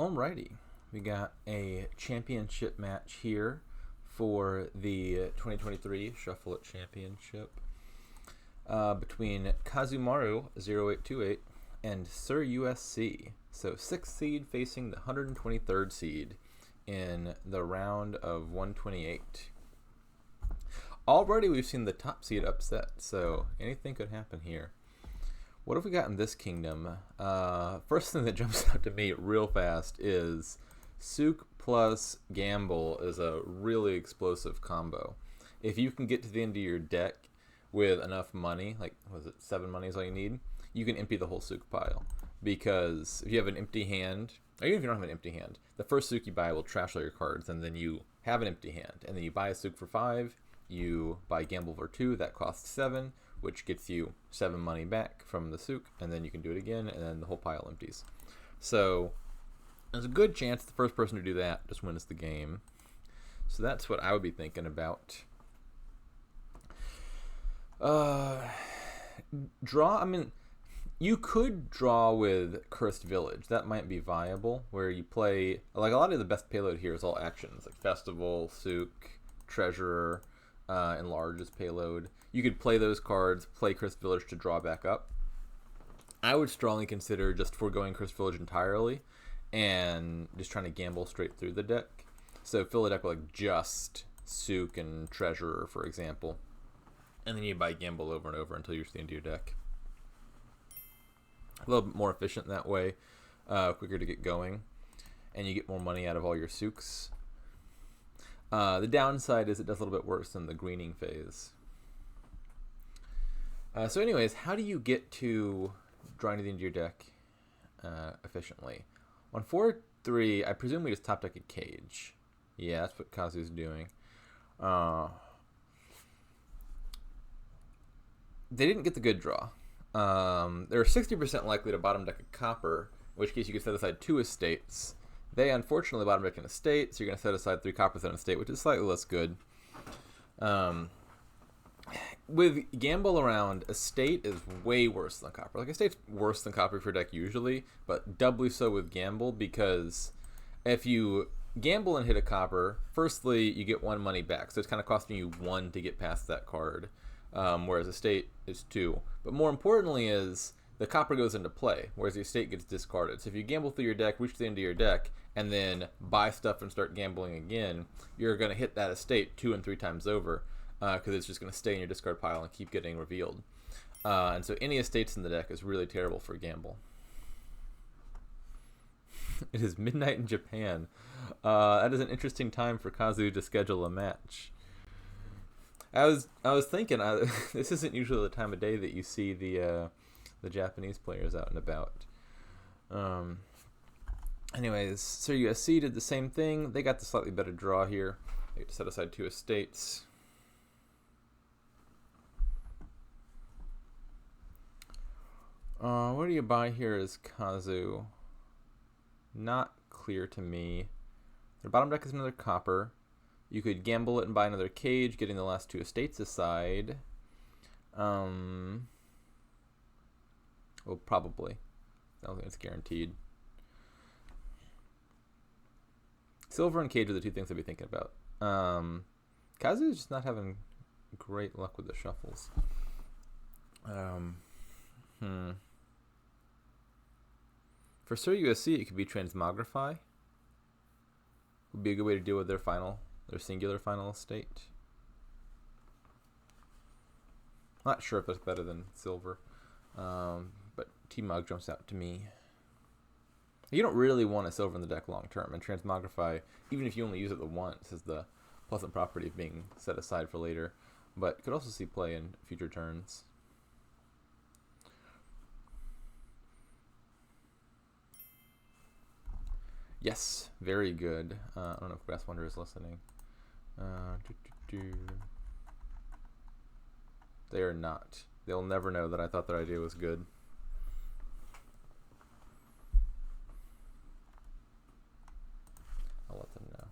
Alrighty, we got a championship match here for the 2023 Shuffle-It Championship between kazumaru0828 and Sirusc. So 6th seed facing the 123rd seed in the round of 128. Already we've seen the top seed upset, so anything could happen here. What have we got in this kingdom? First thing that jumps out to me real fast is Souk plus Gamble is a really explosive combo. If you can get to the end of your deck with enough money, like, was it 7 money is all you need, you can empty the whole Souk pile. Because if you have an empty hand, or even if you don't have an empty hand, the first Souk you buy will trash all your cards, and then you have an empty hand. And then you buy a Souk for 5, you buy Gamble for 2, that costs 7, which gets you 7 money back from the Souk, and then you can do it again, and then the whole pile empties. So there's a good chance the first person to do that just wins the game. So that's what I would be thinking about. Draw, I mean, you could draw with Cursed Village. That might be viable, where you play, like, a lot of the best payload here is all actions, like Festival, Souk, Treasurer, Enlarge as payload. You could play those cards, play Cursed Village to draw back up. I would strongly consider just foregoing Cursed Village entirely and just trying to gamble straight through the deck. So fill the deck with like just Souk and Treasurer, for example. And then you buy Gamble over and over until you reach the end of your deck. A little bit more efficient that way, quicker to get going, and you get more money out of all your Souks. The downside is it does a little bit worse than the greening phase. So anyways, how do you get to drawing to the end of your deck efficiently? On 4-3, I presume we just top deck a Cage. Yeah, that's what Kazu's doing. They didn't get the good draw. They're 60% likely to bottom deck a Copper, in which case you could set aside 2 estates. They unfortunately bottom deck an estate, so you're going to set aside 3 coppers on an estate, which is slightly less good. With Gamble around, estate is way worse than copper. Like, estate's worse than copper for your deck usually, but doubly so with Gamble, because if you gamble and hit a copper, firstly, you get 1 money back, so it's kind of costing you 1 to get past that card, whereas estate is 2. But more importantly is the copper goes into play, whereas the estate gets discarded. So if you gamble through your deck, reach the end of your deck, and then buy stuff and start gambling again, you're going to hit that estate 2 and 3 times over, because it's just going to stay in your discard pile and keep getting revealed. And so any estates in the deck is really terrible for Gamble. It is midnight in Japan. That is an interesting time for Kazu to schedule a match. I was thinking, this isn't usually the time of day that you see the Japanese players out and about. Anyways, so USC did the same thing. They got the slightly better draw here. They set aside 2 estates. What do you buy here as Kazu? Not clear to me. Their bottom deck is another copper. You could gamble it and buy another Cage, getting the last 2 estates aside. Well, probably. I don't think it's guaranteed. Silver and Cage are the 2 things I'd be thinking about. Kazu is just not having great luck with the shuffles. For Sirusc, it could be Transmogrify. Would be a good way to deal with their singular final estate. Not sure if that's better than Silver, but T-Mog jumps out to me. You don't really want a Silver in the deck long term, and Transmogrify, even if you only use it the once, is the pleasant property of being set aside for later, but could also see play in future turns. Yes, very good. I don't know if Grass Wonder is listening. They are not. They'll never know that I thought their idea was good. I'll let them know.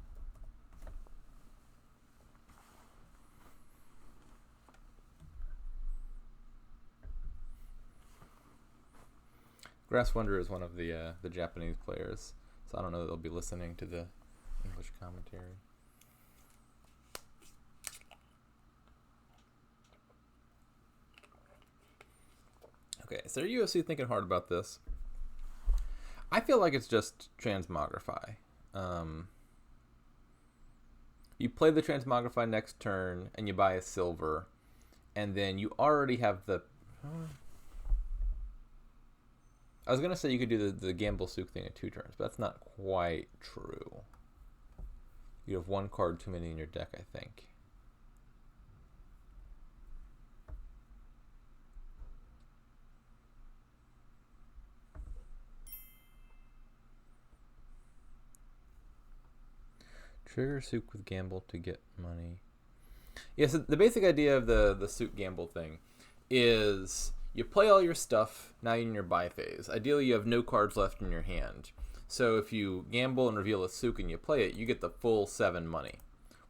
Grass Wonder is one of the Japanese players. So I don't know that they'll be listening to the English commentary. Okay, so UFC thinking hard about this. I feel like it's just transmogrify. You play the transmogrify next turn, and you buy a silver, and then you already have the... I was going to say you could do the gamble souk thing in 2 turns, but that's not quite true. You have 1 card too many in your deck, I think. Trigger souk with gamble to get money. Yeah, so the basic idea of the souk gamble thing is you play all your stuff, now you're in your buy phase. Ideally, you have no cards left in your hand. So if you gamble and reveal a souk and you play it, you get the full 7 money,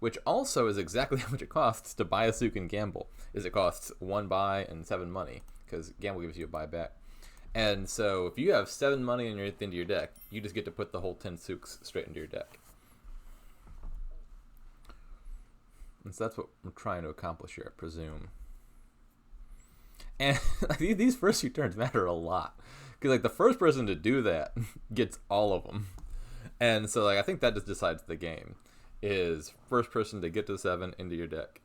which also is exactly how much it costs to buy a souk and gamble. It costs 1 buy and 7 money, because gamble gives you a buy back. And so if you have 7 money at the end of your deck, you just get to put the whole 10 souks straight into your deck. And so that's what I'm trying to accomplish here, I presume. And these first few turns matter a lot, because like the first person to do that gets all of them. And so like I think that just decides the game, is first person to get to 7 into your deck.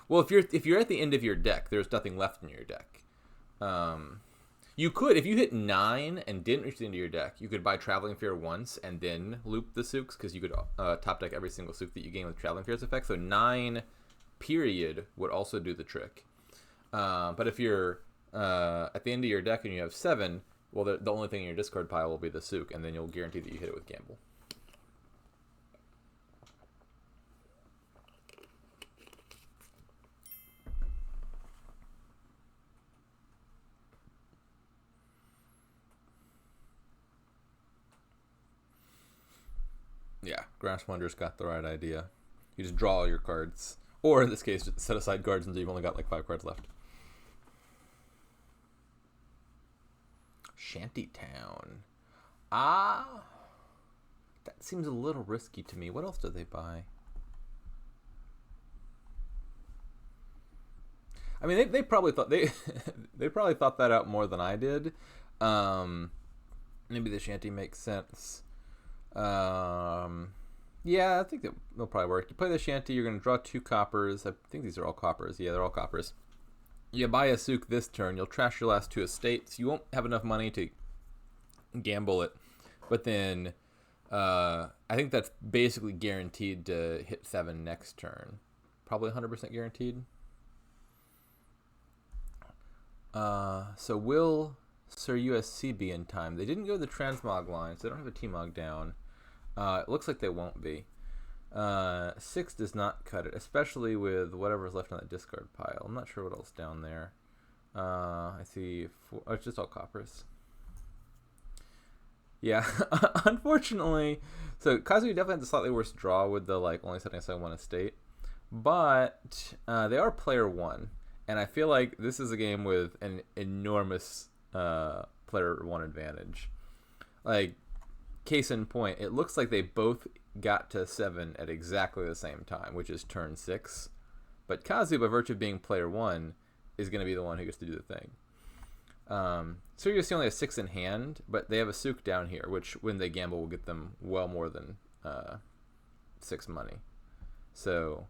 Well, if you're at the end of your deck, there's nothing left in your deck. You could, if you hit 9 and didn't reach the end of your deck, you could buy Traveling Fair once and then loop the souks, because you could top deck every single souk that you gain with Traveling Fair's effect. So 9 period would also do the trick. But if you're at the end of your deck and you have 7, well, the only thing in your discard pile will be the souk, and then you'll guarantee that you hit it with gamble. Yeah, Grass Wanderer's got the right idea. You just draw all your cards. Or in this case, just set aside cards until you've only got like 5 cards left. Shantytown. That seems a little risky to me. What else do they buy? I mean, they probably thought they probably thought that out more than I did. Maybe the shanty makes sense. Yeah, I think that'll probably work. You play the shanty, you're going to draw 2 coppers. I think these are all coppers. Yeah, they're all coppers. You buy a souk this turn. You'll trash your last 2 estates. You won't have enough money to gamble it. But then I think that's basically guaranteed to hit 7 next turn. Probably 100% guaranteed. So will Sirusc be in time? They didn't go the transmog line, so they don't have a T-Mog down. It looks like they won't be. 6 does not cut it, especially with whatever's left on that discard pile. I'm not sure what else down there. I see 4. Oh, it's just all coppers. Yeah, unfortunately. So Kazuya definitely has a slightly worse draw with the like only setting aside 1 estate. But they are player 1. And I feel like this is a game with an enormous player 1 advantage. Like, case in point, it looks like they both got to 7 at exactly the same time, which is turn 6. But Kazu, by virtue of being player 1, is going to be the one who gets to do the thing. Sirusc only has 6 in hand, but they have a souk down here, which when they gamble will get them well more than 6 money. So,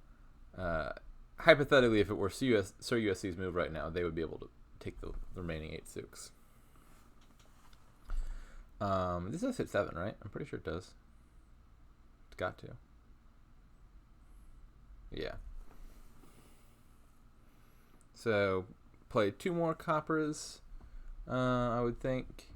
hypothetically, if it were Sirusc's move right now, they would be able to take the remaining 8 souks. This does hit 7, right? I'm pretty sure it does. It's got to. Yeah. So, play 2 more coppers, I would think.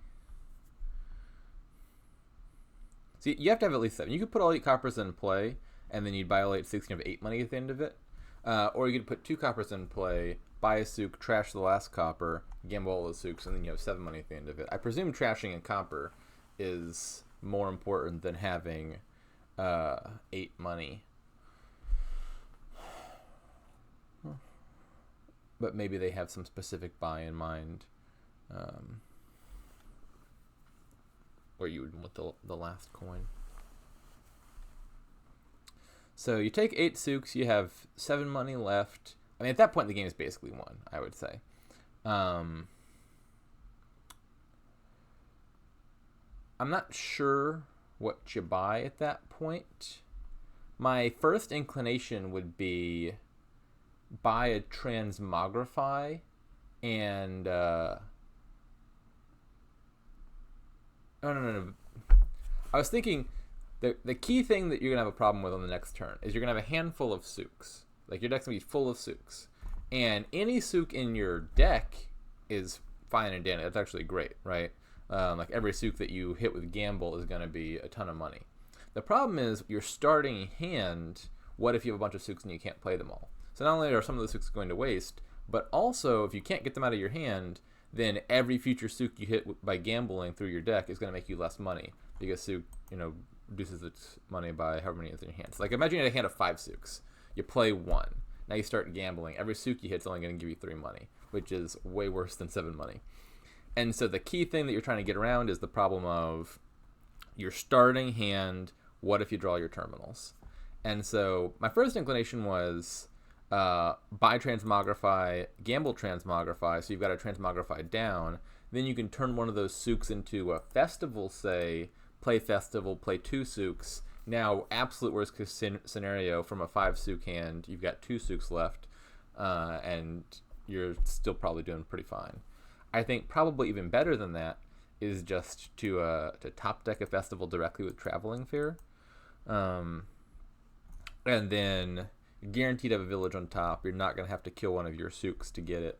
See, you have to have at least 7. You could put all 8 coppers in play, and then you'd buy all 8 souks and you have 8 money at the end of it. Or you could put 2 coppers in play, buy a souk, trash the last copper, gamble all the souks, and then you have 7 money at the end of it. I presume trashing a copper is more important than having 8 money. But maybe they have some specific buy in mind. or you would want the last coin. So you take 8 Suks, you have 7 money left. I mean, at that point, the game is basically won, I would say. I'm not sure what you buy at that point. My first inclination would be buy a Transmogrify and... Oh, no. I was thinking... The key thing that you're going to have a problem with on the next turn is you're going to have a handful of Suks. Like, your deck's going to be full of Suks. And any Suk in your deck is fine and dandy. That's actually great, right? Like, every Suk that you hit with Gamble is going to be a ton of money. The problem is, your starting hand, what if you have a bunch of Suks and you can't play them all? So not only are some of the Suks going to waste, but also, if you can't get them out of your hand, then every future Suk you hit by gambling through your deck is going to make you less money. Because Suk, reduces its money by however many is in your hands. Like, imagine you had a hand of 5 Suks. You play 1. Now you start gambling. Every Suk you hit is only going to give you 3 money, which is way worse than 7 money. And so the key thing that you're trying to get around is the problem of your starting hand, what if you draw your terminals? And so my first inclination was buy Transmogrify, gamble Transmogrify, so you've got a Transmogrify down. Then you can turn one of those Suks into a Festival, say, play Festival, play 2 Suks. Now, absolute worst case scenario, from a 5 Suk hand, you've got 2 Suks left, and you're still probably doing pretty fine. I think probably even better than that is just to top deck a Festival directly with Traveling Fair. And then you're guaranteed to have a village on top. You're not going to have to kill one of your Suks to get it.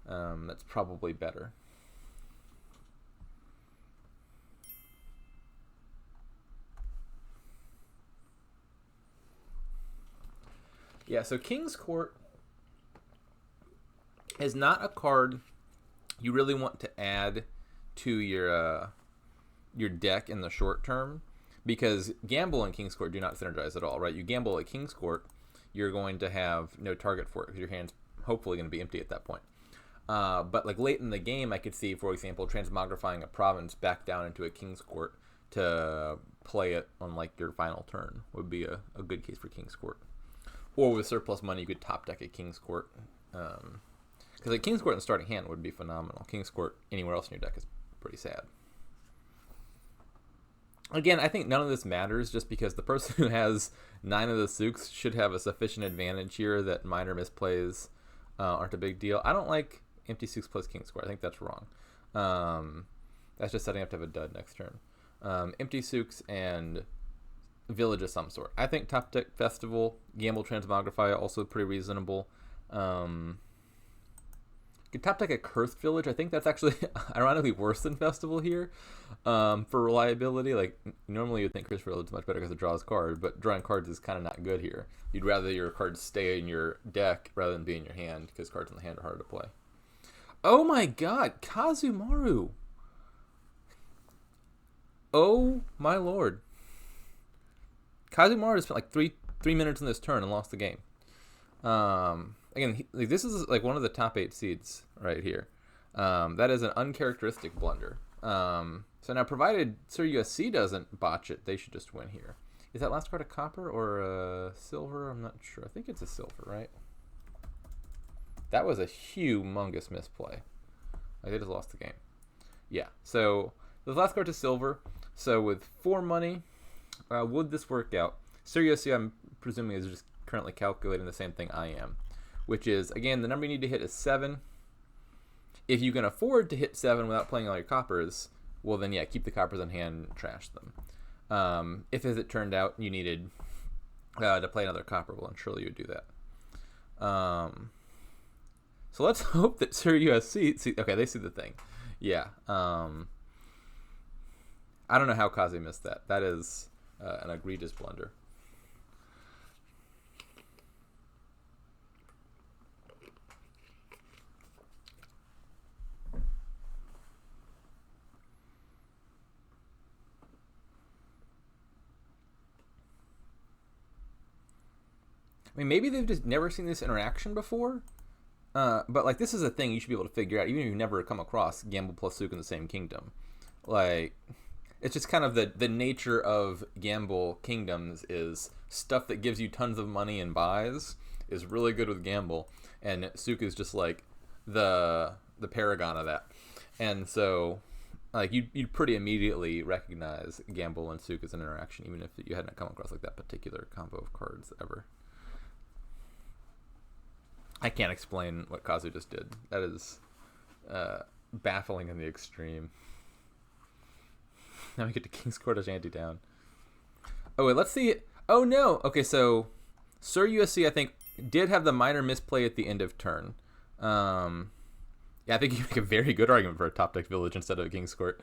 That's probably better. Yeah, so King's Court is not a card you really want to add to your deck in the short term, because Gamble and King's Court do not synergize at all, right? You gamble at King's Court, you're going to have no target for it because your hand's hopefully going to be empty at that point. But like late in the game, I could see, for example, Transmogrifying a province back down into a King's Court to play it on like your final turn would be a good case for King's Court. Or with surplus money, you could top deck a King's Court. Because a King's Court in the starting hand would be phenomenal. King's Court anywhere else in your deck is pretty sad. Again, I think none of this matters just because the person who has 9 of the Suks should have a sufficient advantage here that minor misplays aren't a big deal. I don't like empty Suks plus King's Court. I think that's wrong. That's just setting up to have a dud next turn. Empty Suks and village of some sort. I think top deck Festival, gamble Transmogrify also pretty reasonable. You could top deck a Cursed Village. I think that's actually ironically worse than Festival here for reliability. Like, normally you'd think Cursed Village is much better because it draws cards, but drawing cards is kind of not good here. You'd rather your cards stay in your deck rather than be in your hand because cards in the hand are hard to play. Oh my god, Kazumaru! Oh my lord. Kazumaru spent like three minutes in this turn and lost the game. Again, this is like one of the top 8 seeds right here. That is an uncharacteristic blunder. So now, provided Sir USC doesn't botch it, they should just win here. Is that last card a copper or a silver? I'm not sure. I think it's a silver, right? That was a humongous misplay. Like, they just lost the game. Yeah, so the last card's a silver. So with 4 money, would this work out? Sir USC, I'm presuming, is just currently calculating the same thing I am, which is, again, the number you need to hit is 7. If you can afford to hit 7 without playing all your coppers, well then yeah, keep the coppers in hand and trash them. If, as it turned out, you needed to play another copper, well, then surely you would do that. So let's hope that Sir USC, okay, they see the thing. Yeah. I don't know how Kazi missed that. That is an egregious blunder. I mean, maybe they've just never seen this interaction before, but like, this is a thing you should be able to figure out, even if you've never come across Gamble plus Suk in the same kingdom. Like, it's just kind of the nature of Gamble Kingdoms is stuff that gives you tons of money and buys is really good with Gamble, and Souk is just like the paragon of that. And so like you'd pretty immediately recognize Gamble and Souk as an interaction, even if you hadn't come across like that particular combo of cards ever. I can't explain what Kazu just did. That is baffling in the extreme. Now we get to King's Court of Shanty Town. Oh wait, let's see. Oh no. Okay, so Sirusc I think did have the minor misplay at the end of turn. Yeah, I think you make a very good argument for a top deck village instead of a King's Court.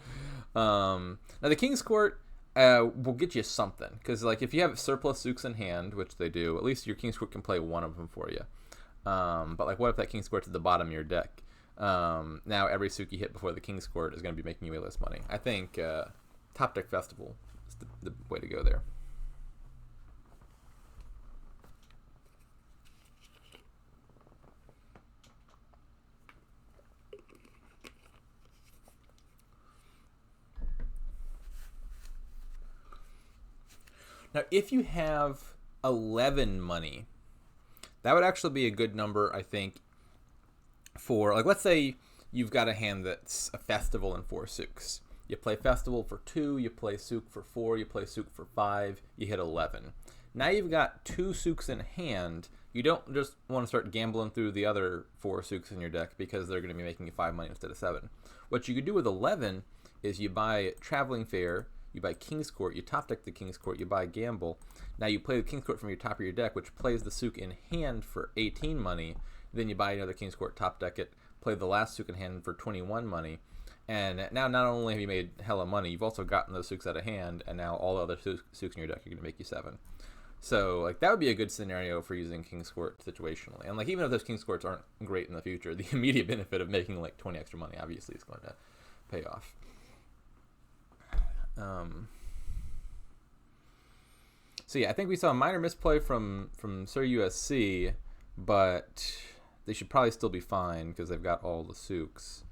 Now the King's Court will get you something, because like if you have surplus Souks in hand, which they do, at least your King's Court can play one of them for you. But like, what if that King's Court's at the bottom of your deck? Now every Souk you hit before the King's Court is going to be making you way less money. I think Top Deck Festival is the way to go there. Now, if you have 11 money, that would actually be a good number, I think, for, like, let's say you've got a hand that's a Festival and 4 Souks. You play Festival for 2, you play Souk for 4, you play Souk for 5, you hit 11. Now you've got 2 Souks in hand. You don't just want to start gambling through the other 4 Souks in your deck because they're going to be making you 5 money instead of 7. What you could do with 11 is you buy Traveling Fair, you buy King's Court, you top deck the King's Court, you buy Gamble. Now you play the King's Court from your top of your deck, which plays the Souk in hand for 18 money. Then you buy another King's Court, top deck it, play the last Souk in hand for 21 money. And now not only have you made hella money, you've also gotten those Souks out of hand, and now all the other Souks in your deck are going to make you 7. So like that would be a good scenario for using King's Court situationally. And like even if those King's Courts aren't great in the future, the immediate benefit of making like 20 extra money obviously is going to pay off. So yeah, I think we saw a minor misplay from Sirusc, but they should probably still be fine because they've got all the Souks.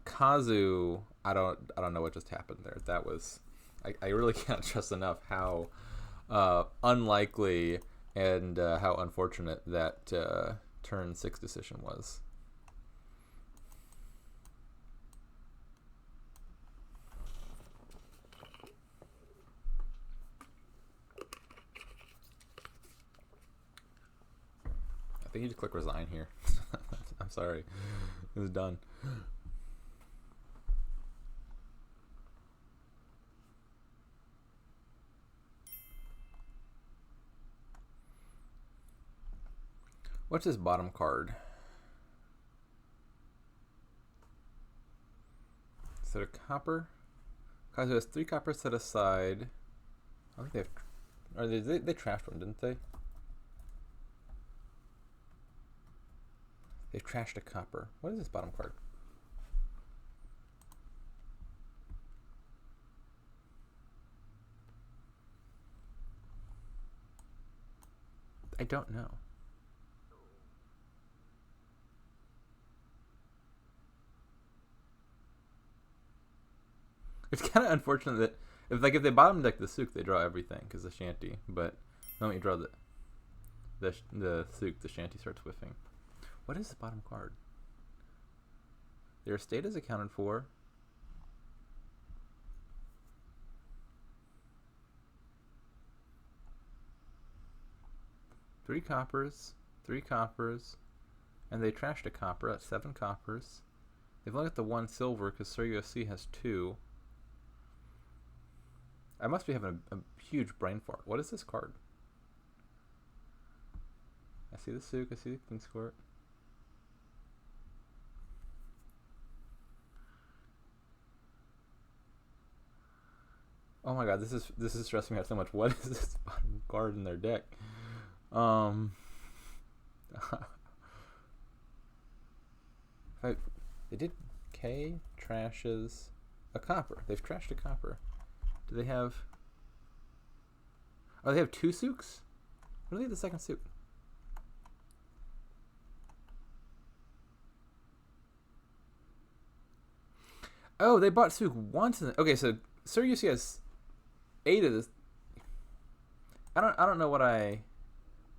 Kazu, I don't know what just happened there. That was I really can't trust enough how unlikely and how unfortunate that turn 6 decision was. I think you just click resign here. I'm sorry. It was done. What's this bottom card? Is it a copper? Kazu has 3 copper set aside. I think they have. Or they trashed one, didn't they? They've trashed a copper. What is this bottom card? I don't know. It's kind of unfortunate that if they bottom deck the Souk, they draw everything because the Shanty. But the moment you draw the Souk, the Shanty starts whiffing. What is the bottom card? Their estate is accounted for. Three coppers, and they trashed a copper. That's 7 coppers. They've only got the 1 silver because Sirusc has 2. I must be having a huge brain fart. What is this card? I see the Souk, I see the King's Court. Oh my god, this is stressing me out so much. What is this bottom card in their deck? They did K trashes a copper. They've trashed a copper. Do they have? Oh, they have 2 Souks? What do they have the second Souk? Oh, they bought Souk once. Okay, so Sirusc has 8 of this. I don't know what I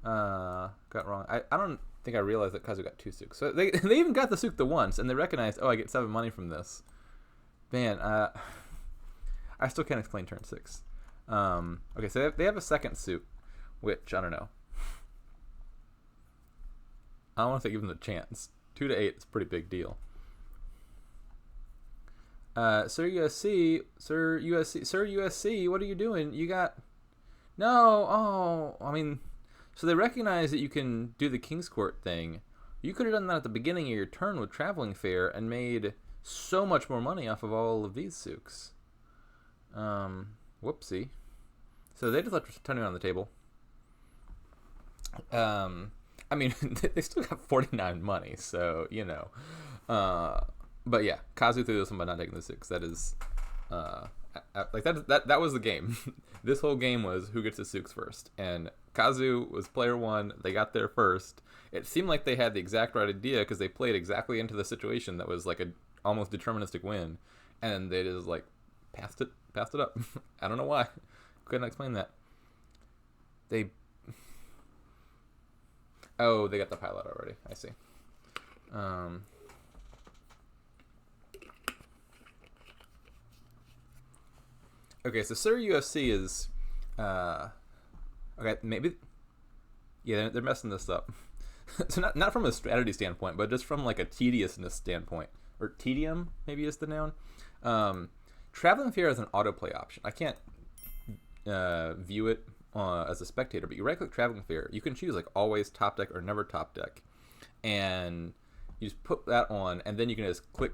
got wrong. I don't think I realized that Kazu got 2 Sucs. So they even got the Suc the once, and they recognized, oh, I get 7 money from this. Man, I still can't explain turn 6. Okay, so they have a second Suc, which I don't know. I don't want to give them the chance. 2 to 8 is a pretty big deal. Sir USC, what are you doing? You got no. Oh, I mean, so they recognize that you can do the King's Court thing. You could have done that at the beginning of your turn with Traveling Fair and made so much more money off of all of these Sucs. Whoopsie. So they just left turning on the table. I mean, they still got 49 money, so, you know. But yeah, Kazu threw this one by not taking the 6. That is, like, that was the game. This whole game was who gets the Sucs first. And Kazu was player 1. They got there first. It seemed like they had the exact right idea because they played exactly into the situation that was like a almost deterministic win. And they just, like, passed it up. I don't know why. Couldn't explain that. Oh, they got the pilot already. I see. Okay, so Sir UFC is... okay, maybe... Yeah, they're messing this up. So not from a strategy standpoint, but just from like a tediousness standpoint. Or tedium, maybe is the noun. Traveling Fair is an autoplay option. I can't view it as a spectator, but you right-click Traveling Fair. You can choose like always top deck or never top deck. And you just put that on, and then you can just click,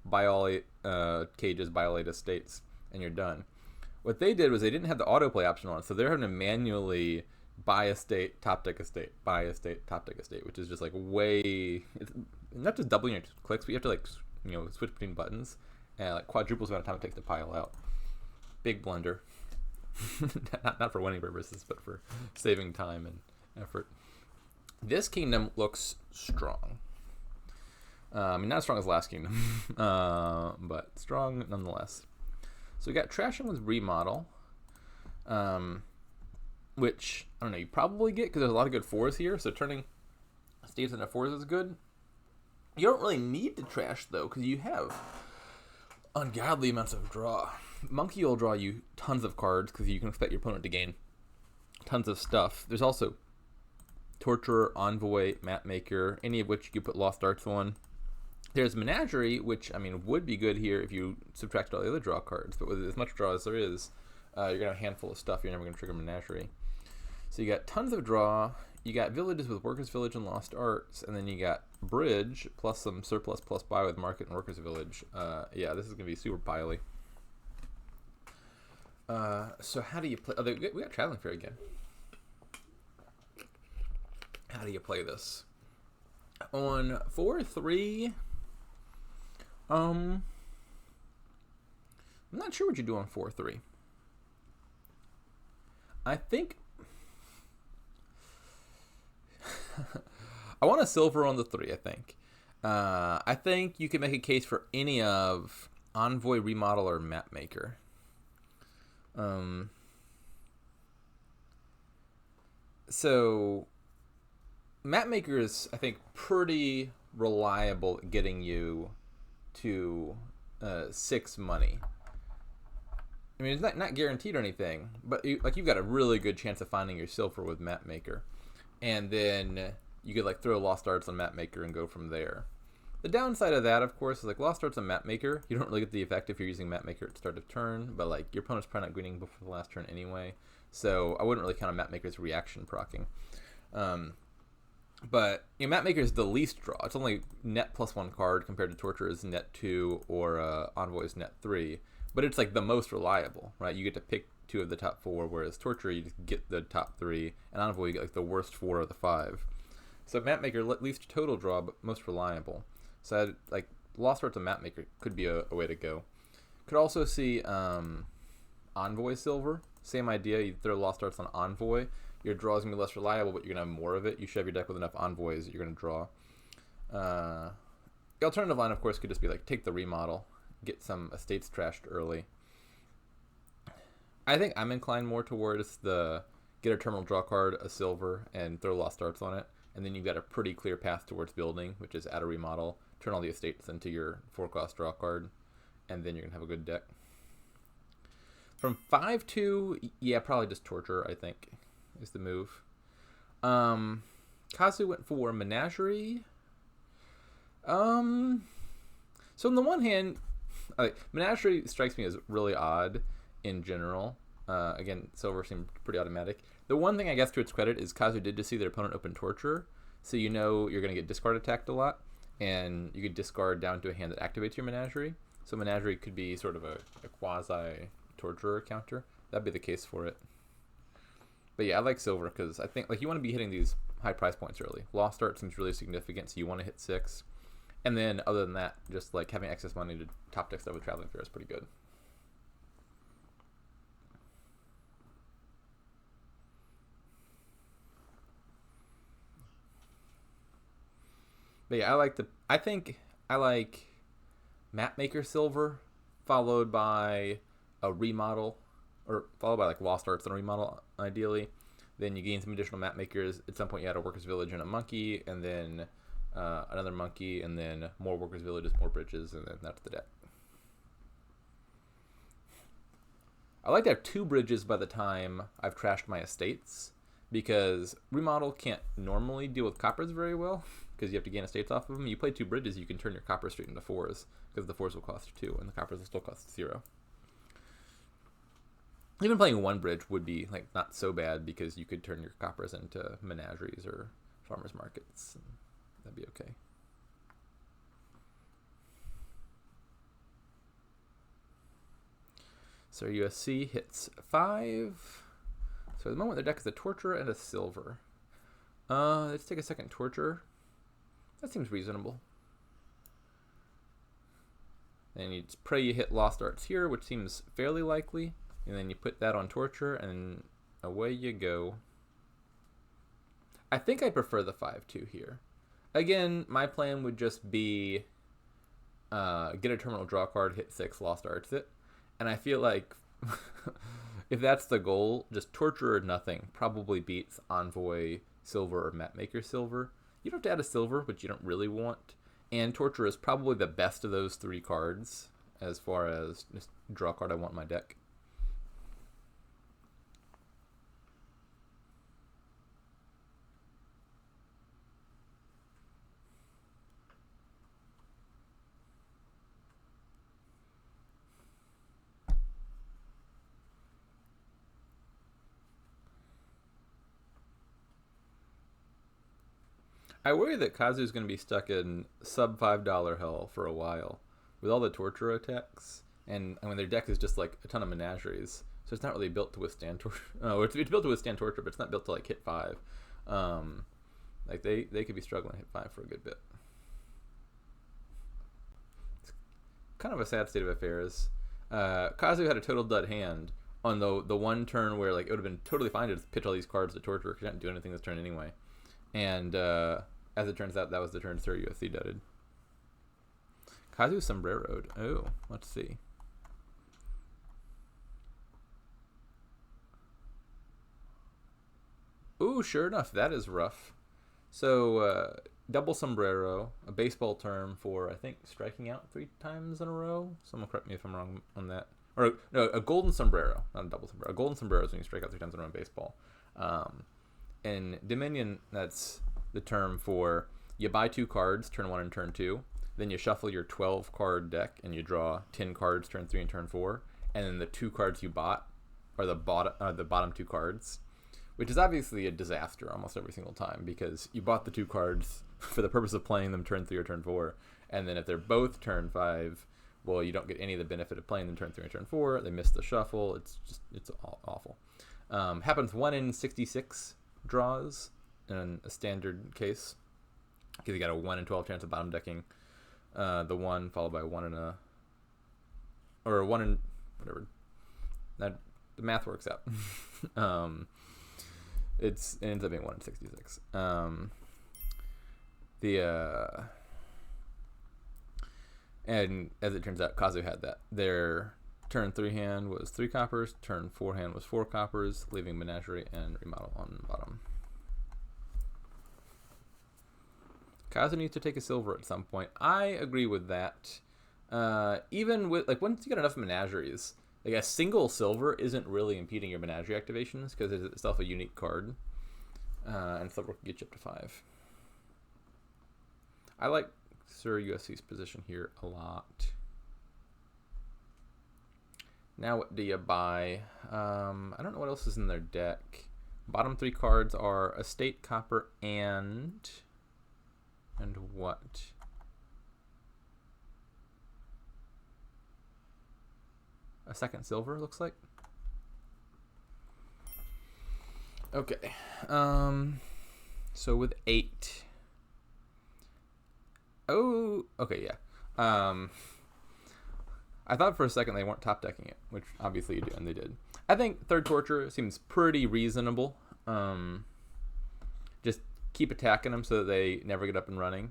buy all 8 cages, buy all 8 estates, and you're done. What they did was they didn't have the autoplay option on, so they're having to manually buy estate, top deck estate, buy estate, top deck estate, which is just like way... It's not just doubling your clicks, but you have to like, you know, switch between buttons, and like quadruples the amount of time it takes to pile out. Big blunder. not for winning purposes, but for saving time and effort. This kingdom looks strong. I mean, not as strong as last kingdom, but strong nonetheless. So we got Trashing with Remodel, which, I don't know, you probably get because there's a lot of good 4s here, so turning states into 4s is good. You don't really need to trash, though, because you have ungodly amounts of draw. Monkey will draw you tons of cards because you can expect your opponent to gain tons of stuff. There's also Torturer, Envoy, Mapmaker, any of which you could put Lost Arts on. There's Menagerie, which, I mean, would be good here if you subtracted all the other draw cards, but with as much draw as there is, you're going to have a handful of stuff. You're never going to trigger Menagerie. So you got tons of draw. You got villages with Workers' Village and Lost Arts, and then you got Bridge, plus some surplus, plus buy with Market and Workers' Village. Yeah, this is going to be super piley. So how do you play... Oh, we got Traveling Fair again. How do you play this? On 4-3... I'm not sure what you do on 4-3. I think... I want a silver on the 3, I think. I think you can make a case for any of Envoy, Remodel, or Mapmaker. So Mapmaker is, I think, pretty reliable at getting you to 6 money. I mean, it's not guaranteed or anything, but you've got a really good chance of finding your silver with Mapmaker. And then you could like throw Lost Arts on Mapmaker and go from there. The downside of that, of course, is like Lost Arts on Mapmaker. You don't really get the effect if you're using Mapmaker at the start of turn, but like your opponent's probably not greening before the last turn anyway. So I wouldn't really count on Mapmaker's reaction proccing. But you know, Mapmaker is the least draw. It's only net +1 card compared to Torturer's net 2 or Envoy's net 3. But it's like the most reliable, right? You get to pick 2 of the top 4, whereas Torturer you just get the top 3, and Envoy you get like the worst 4 of the 5. So Mapmaker least total draw, but most reliable. So like Lost Arts and Mapmaker could be a way to go. Could also see Envoy Silver. Same idea. You throw Lost Arts on Envoy. Your draw is going to be less reliable, but you're going to have more of it. You shove your deck with enough Envoys, you're going to draw. The alternative line, of course, could just be like take the Remodel, get some estates trashed early. I think I'm inclined more towards the get a terminal draw card, a silver, and throw lost arts on it. And then you've got a pretty clear path towards building, which is add a remodel, turn all the estates into your 4-cost draw card, and then you're going to have a good deck. From 5-2, yeah, probably just Torture, I think, is the move. Kazu went for Menagerie. So on the one hand, Menagerie strikes me as really odd in general. Again, silver seemed pretty automatic. The one thing I guess to its credit is Kazu did just see their opponent open Torture, so you know you're going to get discard attacked a lot, and you could discard down to a hand that activates your Menagerie. So Menagerie could be sort of a quasi-Torturer counter. That'd be the case for it. But yeah, I like silver because I think you want to be hitting these high price points early. Lost Art seems really significant, so you want to hit 6. And then other than that, just having excess money to top deck stuff with Traveling Fair is pretty good. But yeah, I think I like Mapmaker Silver, followed by a remodel, or followed by Lost Arts and a remodel, ideally. Then you gain some additional Mapmakers. At some point, you add a Workers' Village and a Monkey, and then another Monkey, and then more Workers' Villages, more Bridges, and then that's the deck. I like to have 2 bridges by the time I've trashed my estates, because remodel can't normally deal with coppers very well, because you have to gain estates off of them. You play 2 bridges, you can turn your coppers straight into 4s, because the 4s will cost 2, and the coppers will still cost 0. Even playing 1 bridge would be not so bad, because you could turn your coppers into menageries or farmers markets. And that'd be okay. So USC hits 5. So at the moment, their deck is a Torture and a Silver. Let's take a second Torture. That seems reasonable. And you pray you hit Lost Arts here, which seems fairly likely. And then you put that on Torture, and away you go. I think I prefer the 5-2 here. Again, my plan would just be get a terminal draw card, hit 6, Lost Arts it. And I feel like if that's the goal, just Torture or nothing probably beats Envoy Silver or Mapmaker Silver. You don't have to add a Silver, which you don't really want. And Torture is probably the best of those 3 cards as far as just draw card I want in my deck. I worry that Kazu's going to be stuck in sub $5 hell for a while with all the Torture attacks, and I mean their deck is just a ton of menageries, so it's not really built to withstand Torture. It's built to withstand Torture, but it's not built to hit 5. They could be struggling to hit 5 for a good bit. It's kind of a sad state of affairs. Kazu had a total dud hand on the one turn where it would have been totally fine to just pitch all these cards to Torture because you didn't do anything this turn anyway. And as it turns out, that was the turn Sir USC dudded. Kazu sombreroed. Oh, let's see. Ooh, sure enough, that is rough. So, double sombrero, a baseball term for, I think, striking out 3 times in a row. Someone correct me if I'm wrong on that. Or, no, a golden sombrero, not a double sombrero. A golden sombrero is when you strike out 3 times in a row in baseball. In Dominion, that's the term for you buy 2 cards, turn 1 and turn 2. Then you shuffle your 12-card deck, and you draw 10 cards, turn 3 and turn 4. And then the 2 cards you bought are the bottom 2 cards, which is obviously a disaster almost every single time, because you bought the 2 cards for the purpose of playing them turn 3 or turn 4. And then if they're both turn 5, well, you don't get any of the benefit of playing them turn 3 and turn 4. They miss the shuffle. It's awful. Happens 1 in 66 draws in a standard case, because you got a 1 in 12 chance of bottom decking the 1 followed by 1 in a, or 1 in whatever, that the math works out. It ends up being 1 in 66. And as it turns out, Kazu had that. Their Turn 3 hand was 3 coppers. Turn 4 hand was 4 coppers, leaving Menagerie and Remodel on the bottom. Kazu needs to take a silver at some point. I agree with that. Even with, like, once you get enough Menageries, like, a single silver isn't really impeding your Menagerie activations because it's itself a unique card. And silver can get you up to 5. I like Sirusc's position here a lot. Now what do you buy? I don't know what else is in their deck. Bottom 3 cards are Estate, Copper, and what? A second silver, looks like. Okay. So with 8. Oh, okay, yeah. I thought for a second they weren't top decking it, which obviously you do, and they did. I think third Torture seems pretty reasonable. Just keep attacking them so that they never get up and running.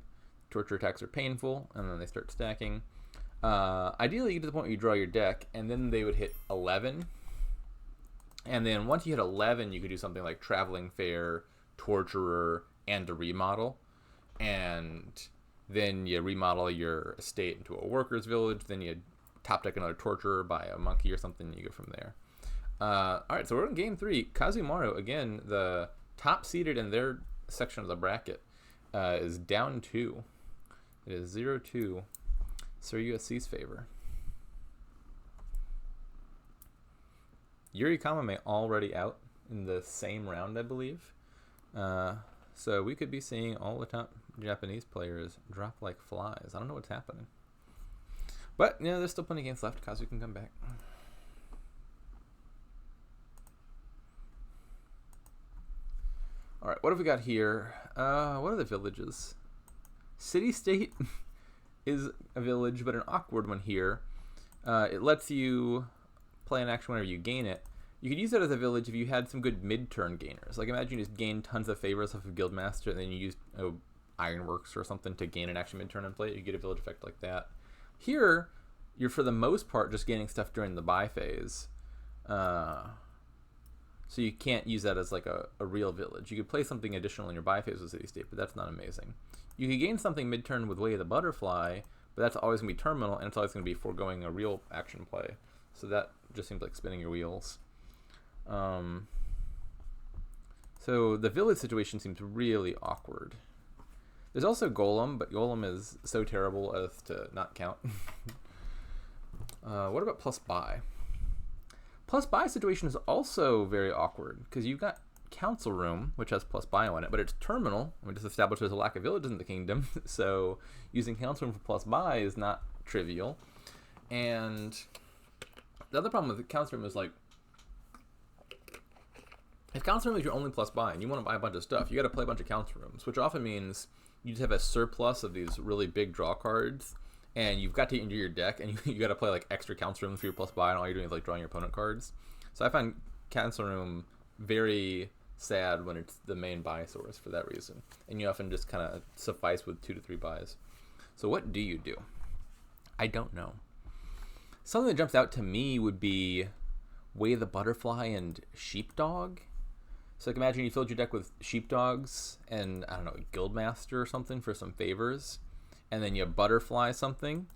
Torture attacks are painful, and then they start stacking. Ideally, you get to the point where you draw your deck, and then they would hit 11. And then once you hit 11, you could do something like Traveling Fair, Torturer, and a Remodel. And then you remodel your estate into a worker's village. Then you top deck another Torturer, buy a monkey or something, and you go from there. All right, so we're in game 3. Kazumaru, again, the top seeded in their section of the bracket, is down 2. It is 0-2. Sirusc's favor. Yuri Kamame already out in the same round, I believe. So we could be seeing all the top Japanese players drop like flies. I don't know what's happening. But, you know, there's still plenty of games left. Kazu can come back. All right, what have we got here? What are the villages? City-State is a village, but an awkward one here. It lets you play an action whenever you gain it. You could use that as a village if you had some good mid-turn gainers. Like, imagine you just gain tons of favors off of Guildmaster, and then you use Ironworks or something to gain an action mid-turn and play it. You get a village effect like that. Here, you're for the most part just gaining stuff during the buy phase. So you can't use that as like a real village. You could play something additional in your buy phase with City-State, but that's not amazing. You could gain something mid-turn with Way of the Butterfly, but that's always going to be terminal, and it's always going to be foregoing a real action play. So that just seems like spinning your wheels. So the village situation seems really awkward. There's also Golem, but Golem is so terrible as to not count. What about plus buy? Plus buy situation is also very awkward because you've got Council Room, which has plus buy on it, but it's terminal. We just established there's a lack of villages in the kingdom, so using Council Room for plus buy is not trivial. And the other problem with the Council Room is, like, if Council Room is your only plus buy and you want to buy a bunch of stuff, you got to play a bunch of Council Rooms, which often means you just have a surplus of these really big draw cards, and you've got to into your deck, and you got to play like extra Council Rooms for your plus buy, and all you're doing is like drawing your opponent cards. So I find Council Room very sad when it's the main buy source for that reason, and you often just kind of suffice with 2 to 3 buys. So what do you do? I don't know. Something that jumps out to me would be Way of the Butterfly and Sheepdog. So like imagine you filled your deck with Sheepdogs and, I don't know, Guildmaster or something for some favors, and then you Butterfly something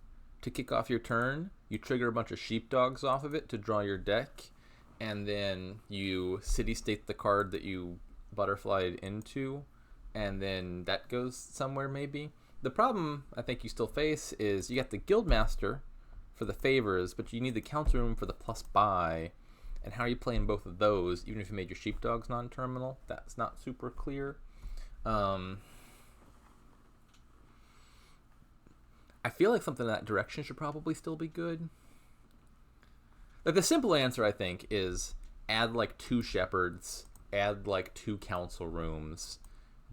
to kick off your turn. You trigger a bunch of Sheepdogs off of it to draw your deck, and then you City-State the card that you Butterflied into, and then that goes somewhere maybe. The problem I think you still face is you got the Guildmaster for the favors, but you need the Council Room for the plus buy. And how are you playing both of those, even if you made your Sheepdogs non-terminal? That's not super clear. I feel like something in that direction should probably still be good. Like, the simple answer, I think, is add like 2 Shepherds, add like 2 Council Rooms,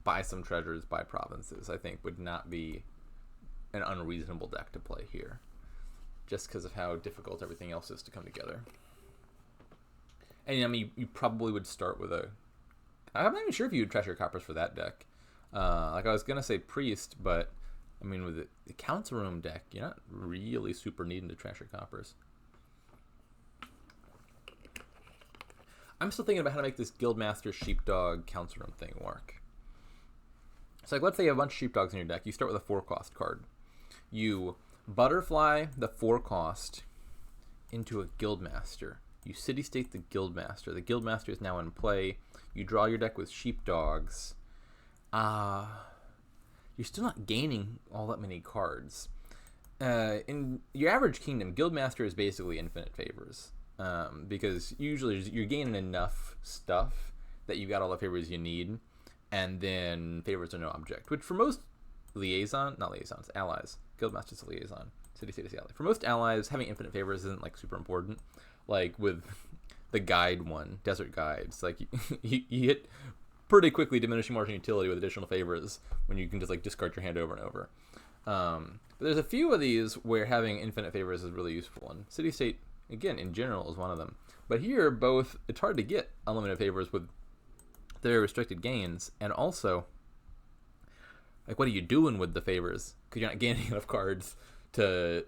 buy some treasures, buy provinces, I think would not be an unreasonable deck to play here, just because of how difficult everything else is to come together. And I mean, you probably would start with I'm not even sure if you would treasure coppers for that deck. Like, I was gonna say Priest, but I mean, with the Council Room deck, you're not really super needing to treasure coppers. I'm still thinking about how to make this Guildmaster Sheepdog Council Room thing work. So like, let's say you have a bunch of Sheepdogs in your deck. You start with a 4-cost card. You butterfly the 4-cost into a Guildmaster. You city state the Guildmaster. The Guildmaster is now in play. You draw your deck with Sheepdogs. You're still not gaining all that many cards. In your average kingdom, Guildmaster is basically infinite favors. Because usually you're gaining enough stuff that you got all the favors you need, and then favors are no object. Which for most allies, Guildmaster's a liaison. City state is the ally. For most allies, having infinite favors isn't like super important. Like with the guide one, Desert Guides, like you hit pretty quickly diminishing margin utility with additional favors when you can just like discard your hand over and over. But there's a few of these where having infinite favors is really useful, and City State, again, in general, is one of them. But here, both, it's hard to get unlimited favors with very restricted gains, and also, like, what are you doing with the favors? Because you're not gaining enough cards to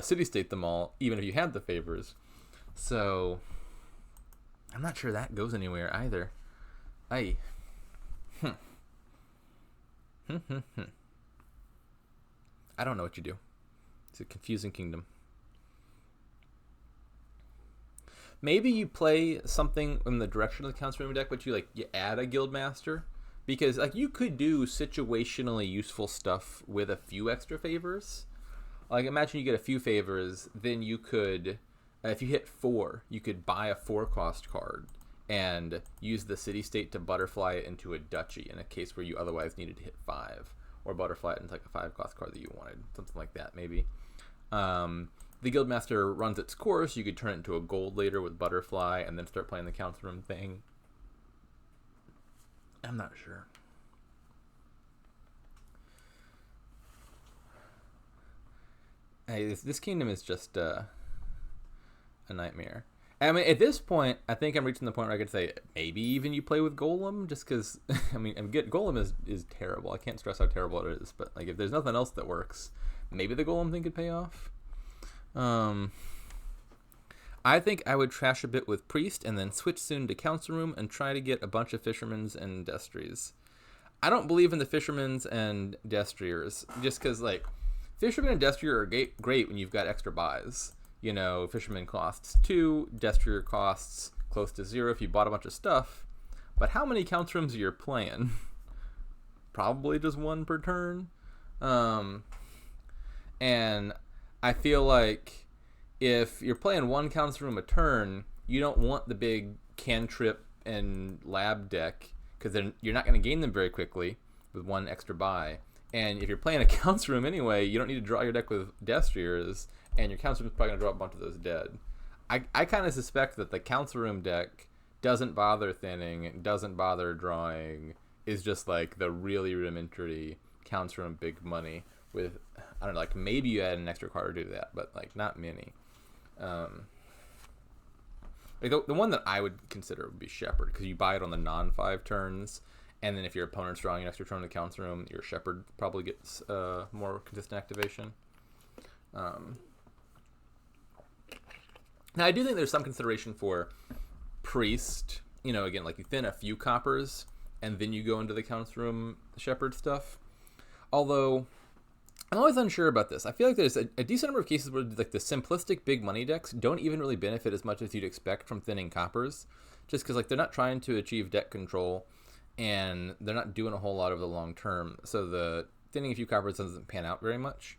City State them all, even if you had the favors. So, I'm not sure that goes anywhere either. I don't know what you do. It's a confusing kingdom. Maybe you play something in the direction of the Council Room deck, but you add a Guildmaster, because like you could do situationally useful stuff with a few extra favors. Like imagine you get a few favors, then you could, if you hit 4, you could buy a 4-cost card and use the City State to butterfly it into a duchy in a case where you otherwise needed to hit 5, or butterfly it into like a 5-cost card that you wanted, something like that maybe. The Guildmaster runs its course. You could turn it into a gold later with butterfly and then start playing the Council Room thing. I'm not sure. Hey, this kingdom is just a nightmare. I mean, at this point, I think I'm reaching the point where I could say maybe even you play with Golem, just because, I mean, Golem is terrible. I can't stress how terrible it is, but like if there's nothing else that works, maybe the Golem thing could pay off. I think I would trash a bit with Priest and then switch soon to Council Room and try to get a bunch of Fishermen's and Destries. I don't believe in the Fishermen's and Destriers, just because, like, Fishermen and Destrier are great when you've got extra buys. You know, Fisherman costs 2, Destrier costs close to 0 if you bought a bunch of stuff. But how many Council Rooms are you playing? Probably just 1 per turn. And I feel like if you're playing 1 Council Room a turn, you don't want the big cantrip and lab deck, because then you're not going to gain them very quickly with 1 extra buy. And if you're playing a Council Room anyway, you don't need to draw your deck with Destriers, and your Council Room is probably going to draw a bunch of those dead. I kind of suspect that the Council Room deck doesn't bother thinning, doesn't bother drawing, is just like the really rudimentary Council Room big money with, I don't know, like maybe you add an extra card or do that, but like not many. Like the one that I would consider would be Shepherd, because you buy it on the non-5 turns, and then if your opponent's drawing an extra turn in the Council Room, your Shepherd probably gets more consistent activation. Now I do think there's some consideration for Priest. You know, again, like you thin a few coppers, and then you go into the Council Room Shepherd stuff. Although I'm always unsure about this. I feel like there's a decent number of cases where like the simplistic big money decks don't even really benefit as much as you'd expect from thinning coppers, just because like they're not trying to achieve deck control, and they're not doing a whole lot over the long term. So the thinning a few coppers doesn't pan out very much,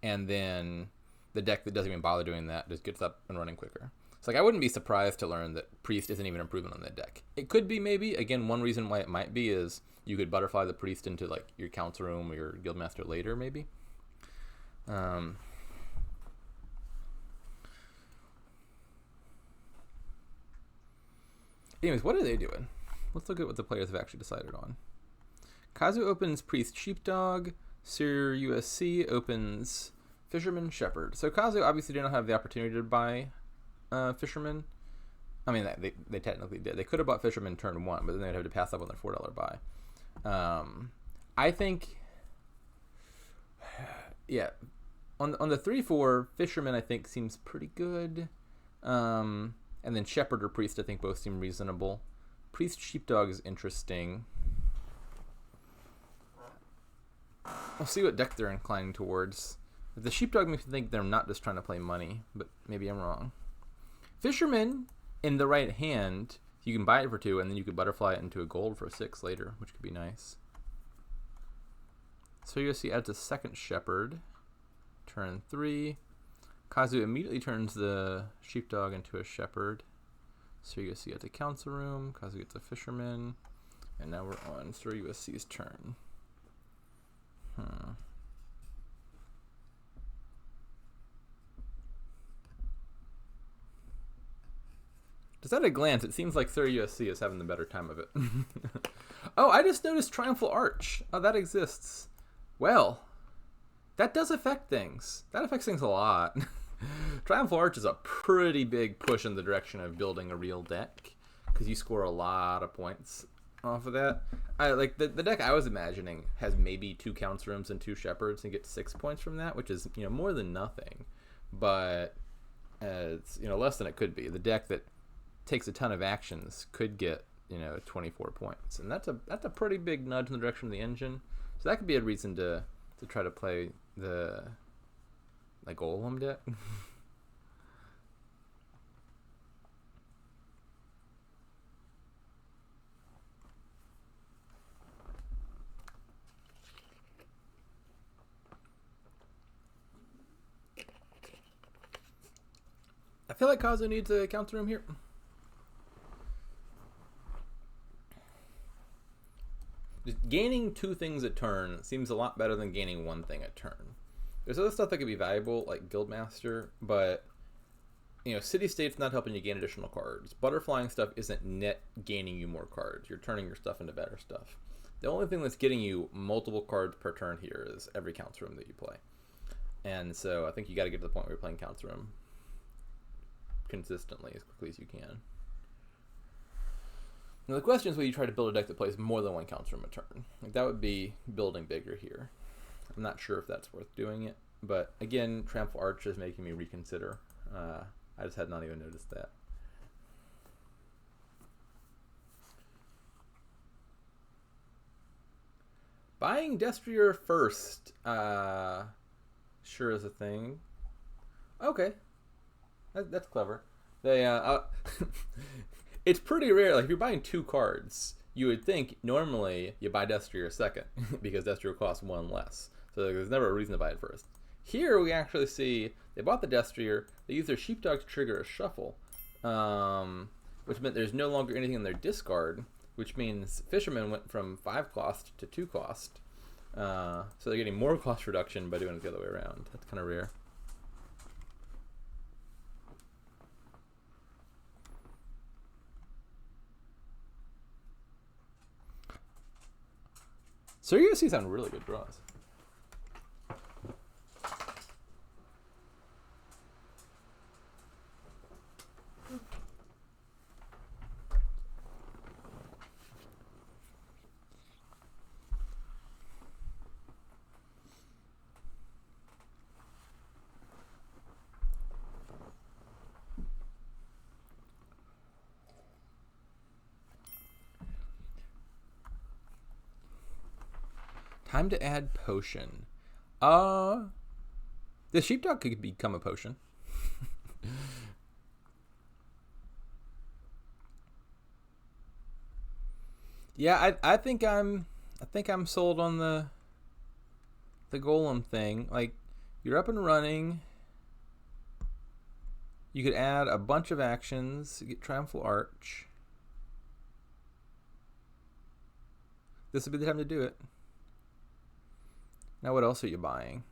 and then the deck that doesn't even bother doing that just gets up and running quicker. So like I wouldn't be surprised to learn that Priest isn't even improving on that deck. It could be maybe. Again, one reason why it might be is you could butterfly the Priest into like your Council Room or your Guildmaster later maybe. Anyways, what are they doing? Let's look at what the players have actually decided on. Kazu opens Priest Sheepdog. Sirusc opens Fisherman Shepherd. So Kazu obviously did not have the opportunity to buy Fisherman. I mean, they technically did. They could have bought Fisherman turn 1, but then they'd have to pass up on their $4 buy. I think, yeah, on the 3/4, Fisherman I think seems pretty good. And And then Shepherd or Priest, I think both seem reasonable. Priest Sheepdog is interesting. We'll see what deck they're inclining towards. The Sheepdog makes me think they're not just trying to play money, but maybe I'm wrong. Fisherman, in the right hand, you can buy it for 2, and then you could butterfly it into a gold for 6 later, which could be nice. So you'll see adds a second Shepherd. Turn 3. Kazu immediately turns the Sheepdog into a Shepherd. So USC gets a Council Room. Kazu gets a Fisherman. And now we're on Sir USC's turn. Just at a glance, it seems like Sir USC is having the better time of it. Oh, I just noticed Triumphal Arch. Oh, that exists. Well, that does affect things. That affects things a lot. Triumphal Arch is a pretty big push in the direction of building a real deck, because you score a lot of points off of that. Like the deck I was imagining has maybe 2 Council Rooms and 2 Shepherds and get 6 points from that, which is, you know, more than nothing. But it's, you know, less than it could be. The deck that takes a ton of actions could get, you know, 24 points, and that's a pretty big nudge in the direction of the engine. So that could be a reason to try to play the Golem deck. I feel like Kazu needs a Council Room here. Just gaining 2 things a turn seems a lot better than gaining 1 thing a turn. There's other stuff that could be valuable, like Guildmaster, but, you know, City State's not helping you gain additional cards. Butterflying stuff isn't net gaining you more cards. You're turning your stuff into better stuff. The only thing that's getting you multiple cards per turn here is every Council Room that you play. And so I think you got to get to the point where you're playing Council Room consistently as quickly as you can. Now the question is, will you try to build a deck that plays more than 1 Council Room a turn? Like, that would be building bigger here. I'm not sure if that's worth doing it, but again, Triumphal Arch is making me reconsider. I just had not even noticed that. Buying Destrier first sure is a thing. Okay, that's clever. They it's pretty rare. Like, if you're buying 2 cards, you would think normally you buy Destrier second because Destrier costs 1 less. So there's never a reason to buy it first. Here we actually see they bought the Destrier. They used their Sheepdog to trigger a shuffle, which meant there's no longer anything in their discard, which means Fisherman went from 5 cost to 2 cost. So they're getting more cost reduction by doing it the other way around. That's kind of rare. So you're going to see some really good draws. Time to add potion. The Sheepdog could become a potion. Yeah, I think I'm sold on the Golem thing. Like, you're up and running. You could add a bunch of actions, get Triumphal Arch. This would be the time to do it. Now what else are you buying?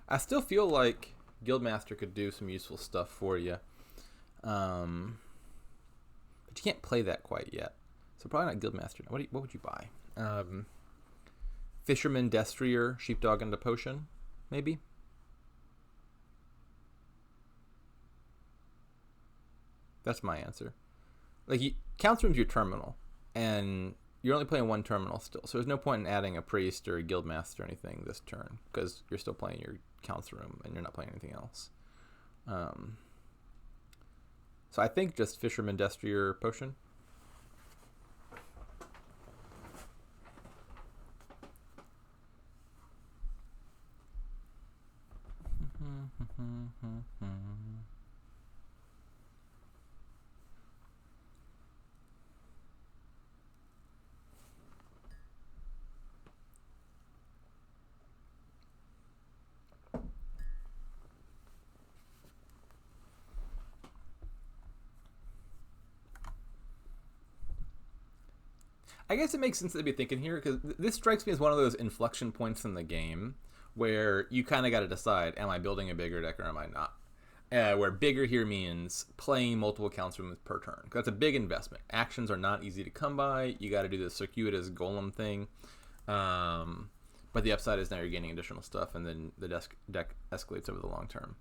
I still feel like Guildmaster could do some useful stuff for you. But you can't play that quite yet. So probably not Guildmaster. What would you buy? Fisherman, Destrier, Sheepdog, and a Potion, maybe? That's my answer. Like, Council Room's your terminal. And you're only playing one terminal still, so there's no point in adding a priest or a guildmaster or anything this turn because you're still playing your council room and you're not playing anything else. So I think just Fisherman Destrier Potion. I guess it makes sense to be thinking here because this strikes me as one of those inflection points in the game where you kind of got to decide, am I building a bigger deck or am I not? Where bigger here means playing multiple council rooms per turn. That's a big investment. Actions are not easy to come by. You got to do the circuitous golem thing. But the upside is now you're gaining additional stuff, and then the deck escalates over the long term.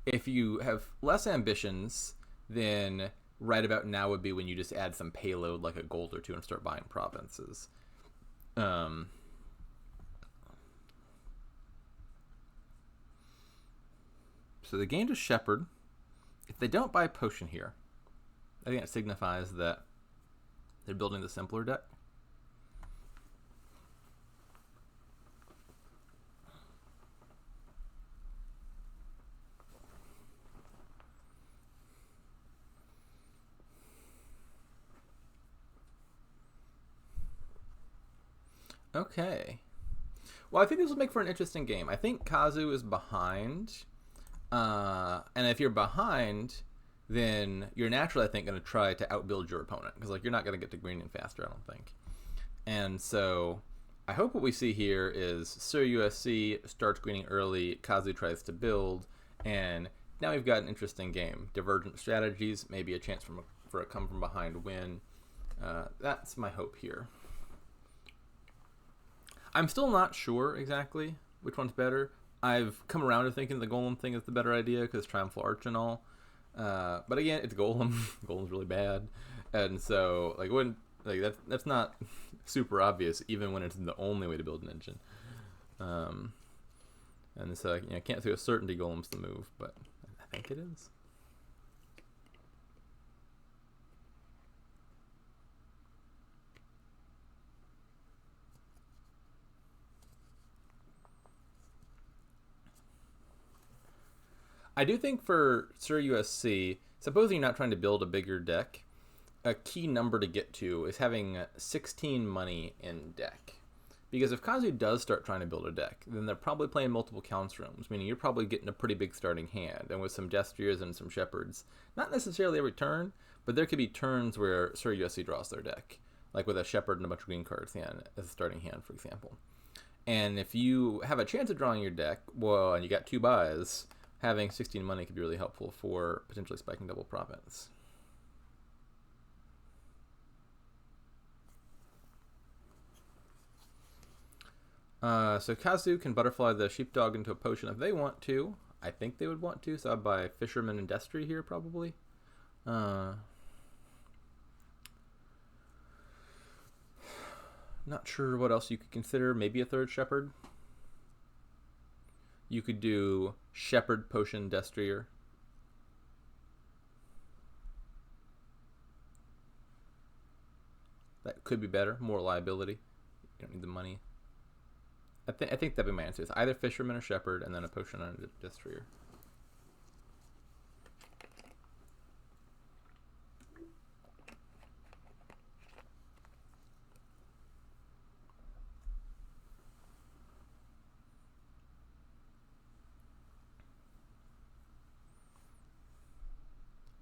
If you have less ambitions, then right about now would be when you just add some payload like a gold or two and start buying provinces. So they gained a shepherd. If they don't buy a potion here, I think it signifies that they're building the simpler deck. Okay. Well, I think this will make for an interesting game. I think Kazu is behind. And if you're behind, then you're naturally, I think, going to try to outbuild your opponent. Because like, you're not going to get to green faster, I don't think. And so I hope what we see here is Sirusc starts greening early, Kazu tries to build, and now we've got an interesting game. Divergent strategies, maybe a chance for a come from behind win. That's my hope here. I'm still not sure exactly which one's better. I've come around to thinking the golem thing is the better idea because Triumphal Arch and all. But again, it's golem. Golem's really bad, and so like that's not super obvious even when it's the only way to build an engine. And so I can't say with certainty golem's the move, but I think it is. I do think for Sirusc, supposing you're not trying to build a bigger deck, a key number to get to is having 16 money in deck. Because if Kazu does start trying to build a deck, then they're probably playing multiple council rooms, meaning you're probably getting a pretty big starting hand. And with some Destriers and some Shepherds, not necessarily every turn, but there could be turns where Sirusc draws their deck. Like with a Shepherd and a bunch of green cards as a starting hand, for example. And if you have a chance of drawing your deck, well, and you got 2 buys, having 16 money could be really helpful for potentially spiking double province. So Kazu can butterfly the sheepdog into a potion if they want to. I think they would want to, so I'd buy Fisherman and Destry here probably. Not sure what else you could consider. Maybe a third Shepherd. You could do Shepherd, Potion, Destrier. That could be better. More liability. You don't need the money. I think that'd be my answer. It's either Fisherman or Shepherd, and then a Potion and a Destrier.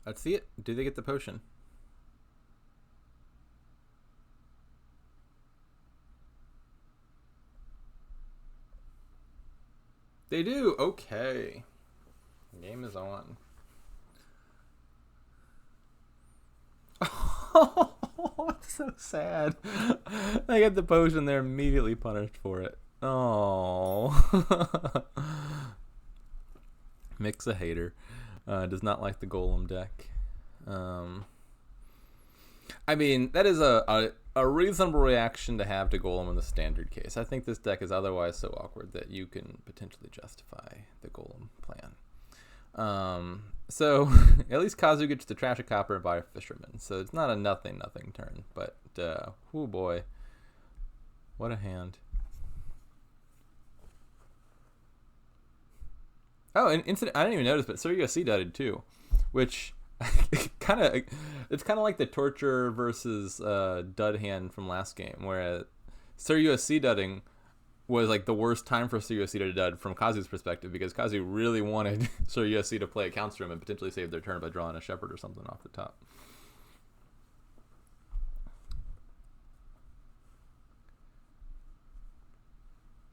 Let's see it. Do they get the potion? They do. Okay. Game is on. Oh, it's so sad. They get the potion. They're immediately punished for it. Oh. Mix a hater. Does not like the golem deck. I mean, that is a a reasonable reaction to have to Golem in the standard case. I think this deck is otherwise so awkward that you can potentially justify the Golem plan. So at least Kazu gets to trash a copper and buy a fisherman. So it's not a nothing turn, but oh boy, what a hand. Oh, and incident, I didn't even notice, but Sirusc dudded too, which it's kind of like the torture versus dud hand from last game, where Sirusc dudding was like the worst time for Sirusc to dud from Kazu's perspective, because Kazu really wanted Sirusc to play a counter room and potentially save their turn by drawing a shepherd or something off the top.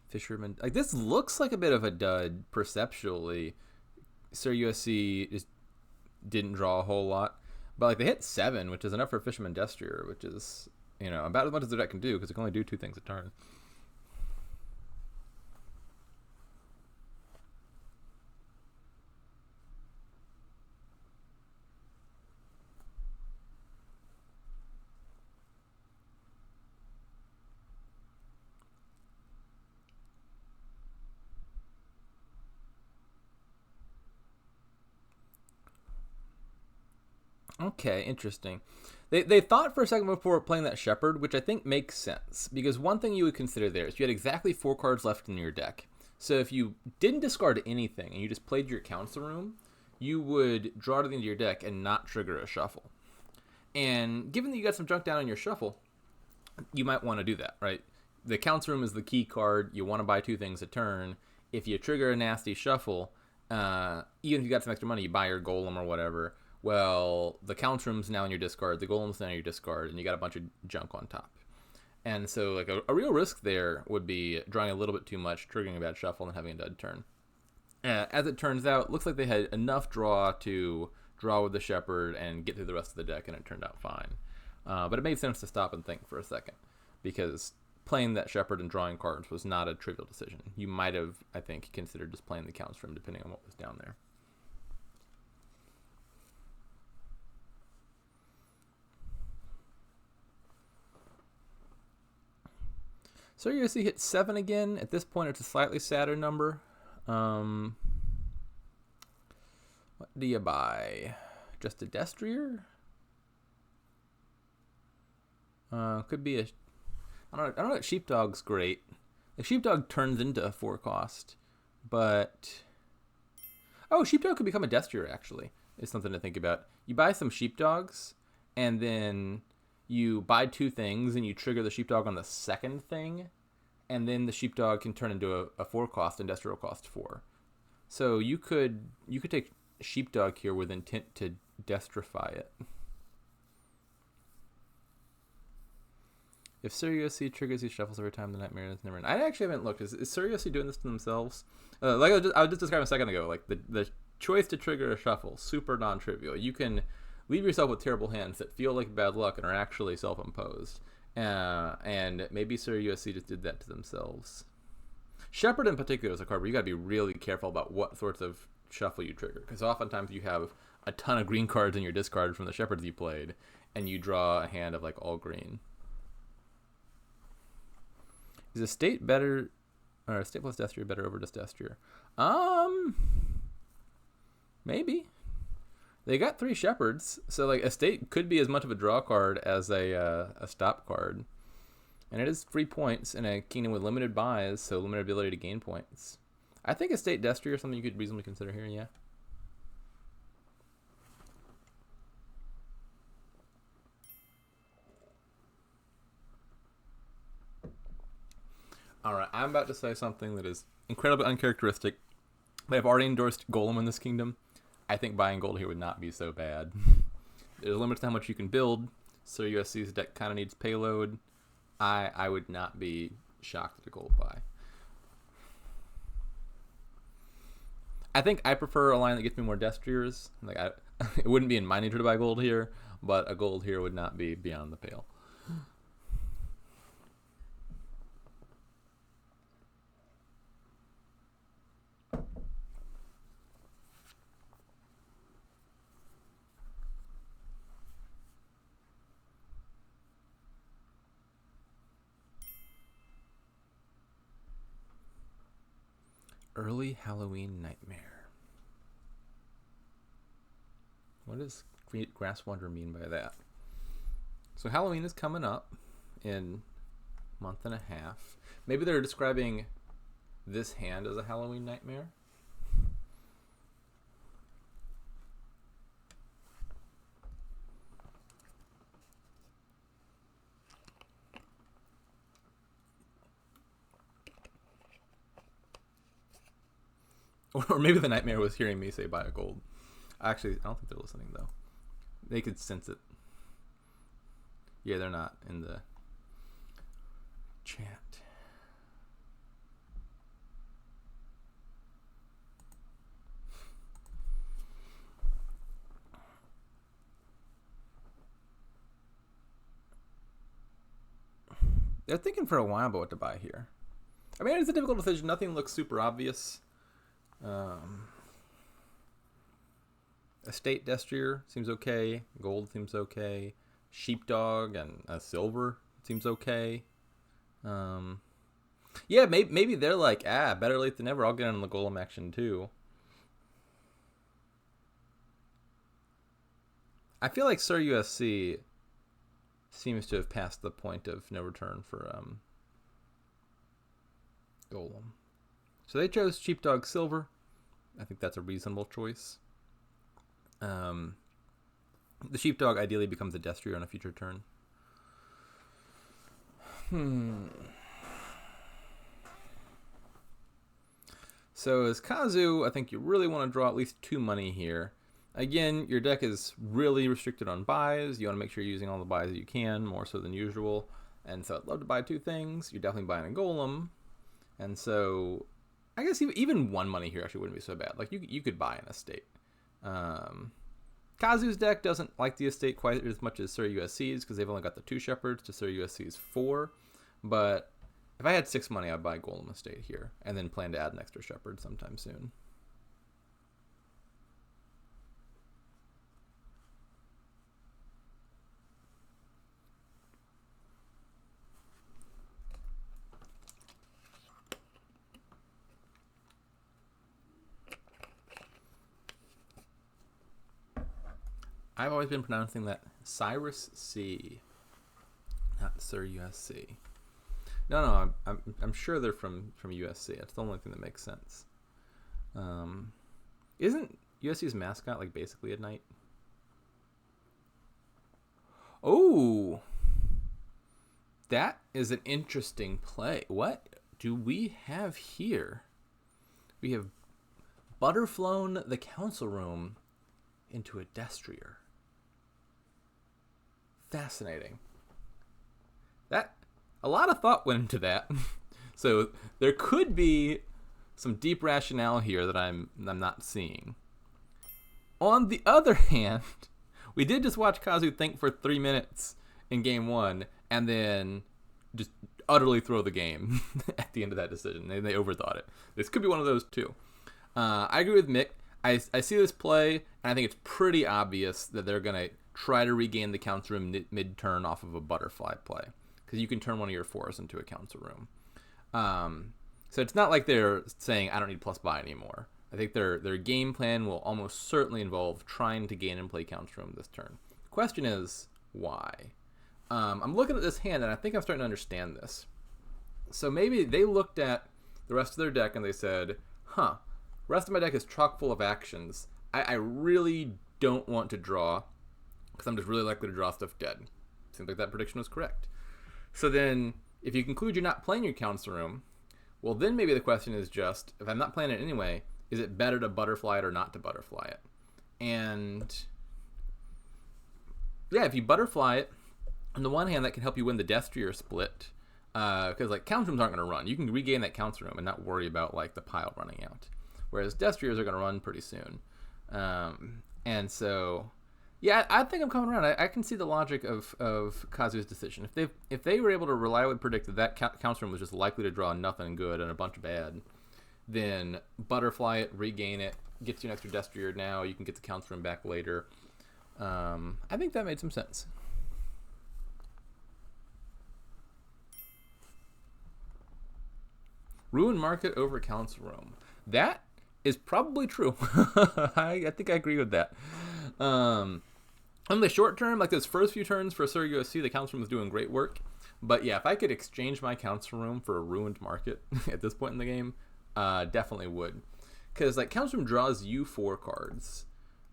Fisherman, like this looks like a bit of a dud perceptually. Sirusc just didn't draw a whole lot, but like they hit 7, which is enough for Fisherman Destrier, which is, you know, about as much as the deck can do because it can only do 2 things a turn. Okay, interesting. They thought for a second before playing that Shepherd, which I think makes sense, because one thing you would consider there is you had exactly 4 cards left in your deck. So if you didn't discard anything and you just played your Council Room, you would draw to the end of your deck and not trigger a shuffle. And given that you got some junk down on your shuffle, you might want to do that, right? The Council Room is the key card. You want to buy 2 things a turn. If you trigger a nasty shuffle, even if you got some extra money, you buy your Golem or whatever. Well, the Council Room's now in your discard, the Golem's now in your discard, and you got a bunch of junk on top. And so, like, a real risk there would be drawing a little bit too much, triggering a bad shuffle, and having a dud turn. As it turns out, it looks like they had enough draw to draw with the Shepherd and get through the rest of the deck, and it turned out fine. But it made sense to stop and think for a second, because playing that Shepherd and drawing cards was not a trivial decision. You might have, I think, considered just playing the Council Room, depending on what was down there. So you see hit 7 again. At this point, it's a slightly sadder number. What do you buy? Just a Destrier? Could be a... I don't know that Sheepdog's great. The Sheepdog turns into a 4 cost, but... Oh, Sheepdog could become a Destrier, actually. It's something to think about. You buy some Sheepdogs, and then you buy 2 things, and you trigger the Sheepdog on the second thing, and then the Sheepdog can turn into a 4 cost, and Destrier will cost 4. So you could take Sheepdog here with intent to Destrify it. If Sirusc triggers, he shuffles every time the Nightmare is never in. I actually haven't looked. Is Sirusc doing this to themselves? Like I was just describing a second ago, like the choice to trigger a shuffle, super non-trivial. You can leave yourself with terrible hands that feel like bad luck and are actually self-imposed. And maybe Sirusc just did that to themselves. Shepherd in particular is a card where you got to be really careful about what sorts of shuffle you trigger, because oftentimes you have a ton of green cards in your discard from the Shepherds you played, and you draw a hand of like all green. Is Estate better, or Estate plus Destrier better over just Destrier? Maybe. They got 3 Shepherds, so like Estate could be as much of a draw card as a stop card. And it is 3 points in a kingdom with limited buys, so limited ability to gain points. I think Estate Destrier is something you could reasonably consider here, yeah. Alright, I'm about to say something that is incredibly uncharacteristic, but I've already endorsed Golem in this kingdom. I think buying gold here would not be so bad. There's limits to how much you can build, so USC's deck kind of needs payload. I would not be shocked at a gold buy. I think I prefer a line that gets me more Destriers. Like it wouldn't be in my nature to buy gold here, but a gold here would not be beyond the pale. Early Halloween Nightmare. What does Grass Wanderer mean by that? So Halloween is coming up in a month and a half. Maybe they're describing this hand as a Halloween nightmare. Or maybe the nightmare was hearing me say buy a gold. Actually, I don't think they're listening, though. They could sense it. Yeah, they're not in the chat. They're thinking for a while about what to buy here. I mean, it's a difficult decision. Nothing looks super obvious. Estate Destrier seems okay. Gold seems okay. Sheepdog and a silver seems okay. Yeah, maybe they're like, better late than never. I'll get on the Golem action too. I feel like Sir USC seems to have passed the point of no return for Golem. So they chose Sheepdog Silver. I think that's a reasonable choice. The Sheepdog ideally becomes a Destrier on a future turn. So as Kazu, I think you really want to draw at least 2 money here. Again, your deck is really restricted on buys. You want to make sure you're using all the buys that you can, more so than usual. And so I'd love to buy 2 things. You're definitely buying a Golem. And so I guess even 1 money here actually wouldn't be so bad. Like you could buy an estate. Kazu's deck doesn't like the estate quite as much as Sir USC's because they've only got the 2 shepherds to Sir USC's 4. But if I had 6 money, I'd buy Golem estate here and then plan to add an extra shepherd sometime soon. I've always been pronouncing that Sirusc, not Sir USC. No, I'm sure they're from USC. That's the only thing that makes sense. Isn't USC's mascot like basically a knight? Oh, that is an interesting play. What do we have here? We have butterflown the council room into a Destrier. Fascinating. That a lot of thought went into that. So there could be some deep rationale here that I'm not seeing. On the other hand, we did just watch Kazu think for 3 minutes in game 1 and then just utterly throw the game at the end of that decision. They overthought it. This could be one of those too. I agree with Mick. I see this play, and I think it's pretty obvious that they're going to try to regain the council room mid-turn off of a butterfly play, because you can turn one of your 4s into a council room. So it's not like they're saying, I don't need plus buy anymore. I think their game plan will almost certainly involve trying to gain and play council room this turn. The question is, why? I'm looking at this hand, and I think I'm starting to understand this. So maybe they looked at the rest of their deck, and they said, the rest of my deck is chock full of actions. I really don't want to draw, because I'm just really likely to draw stuff dead. Seems like that prediction was correct. So then, if you conclude you're not playing your council room, well then maybe the question is just, if I'm not playing it anyway, is it better to butterfly it or not to butterfly it? And yeah, if you butterfly it, on the one hand, that can help you win the Destrier split, because like council rooms aren't going to run. You can regain that council room and not worry about like the pile running out, whereas Destriers are going to run pretty soon. And so, yeah, I think I'm coming around. I can see the logic of Kazu's decision. If they were able to reliably predict that council room was just likely to draw nothing good and a bunch of bad, then butterfly it, regain it, gets you an extra Destrier now. You can get the council room back later. I think that made some sense. Ruin Market over council room. That is probably true. I think I agree with that. On the short term, like those first few turns for Sirusc USC, the council room was doing great work. But yeah, if I could exchange my council room for a ruined market at this point in the game, definitely would. Because like council room draws you 4 cards,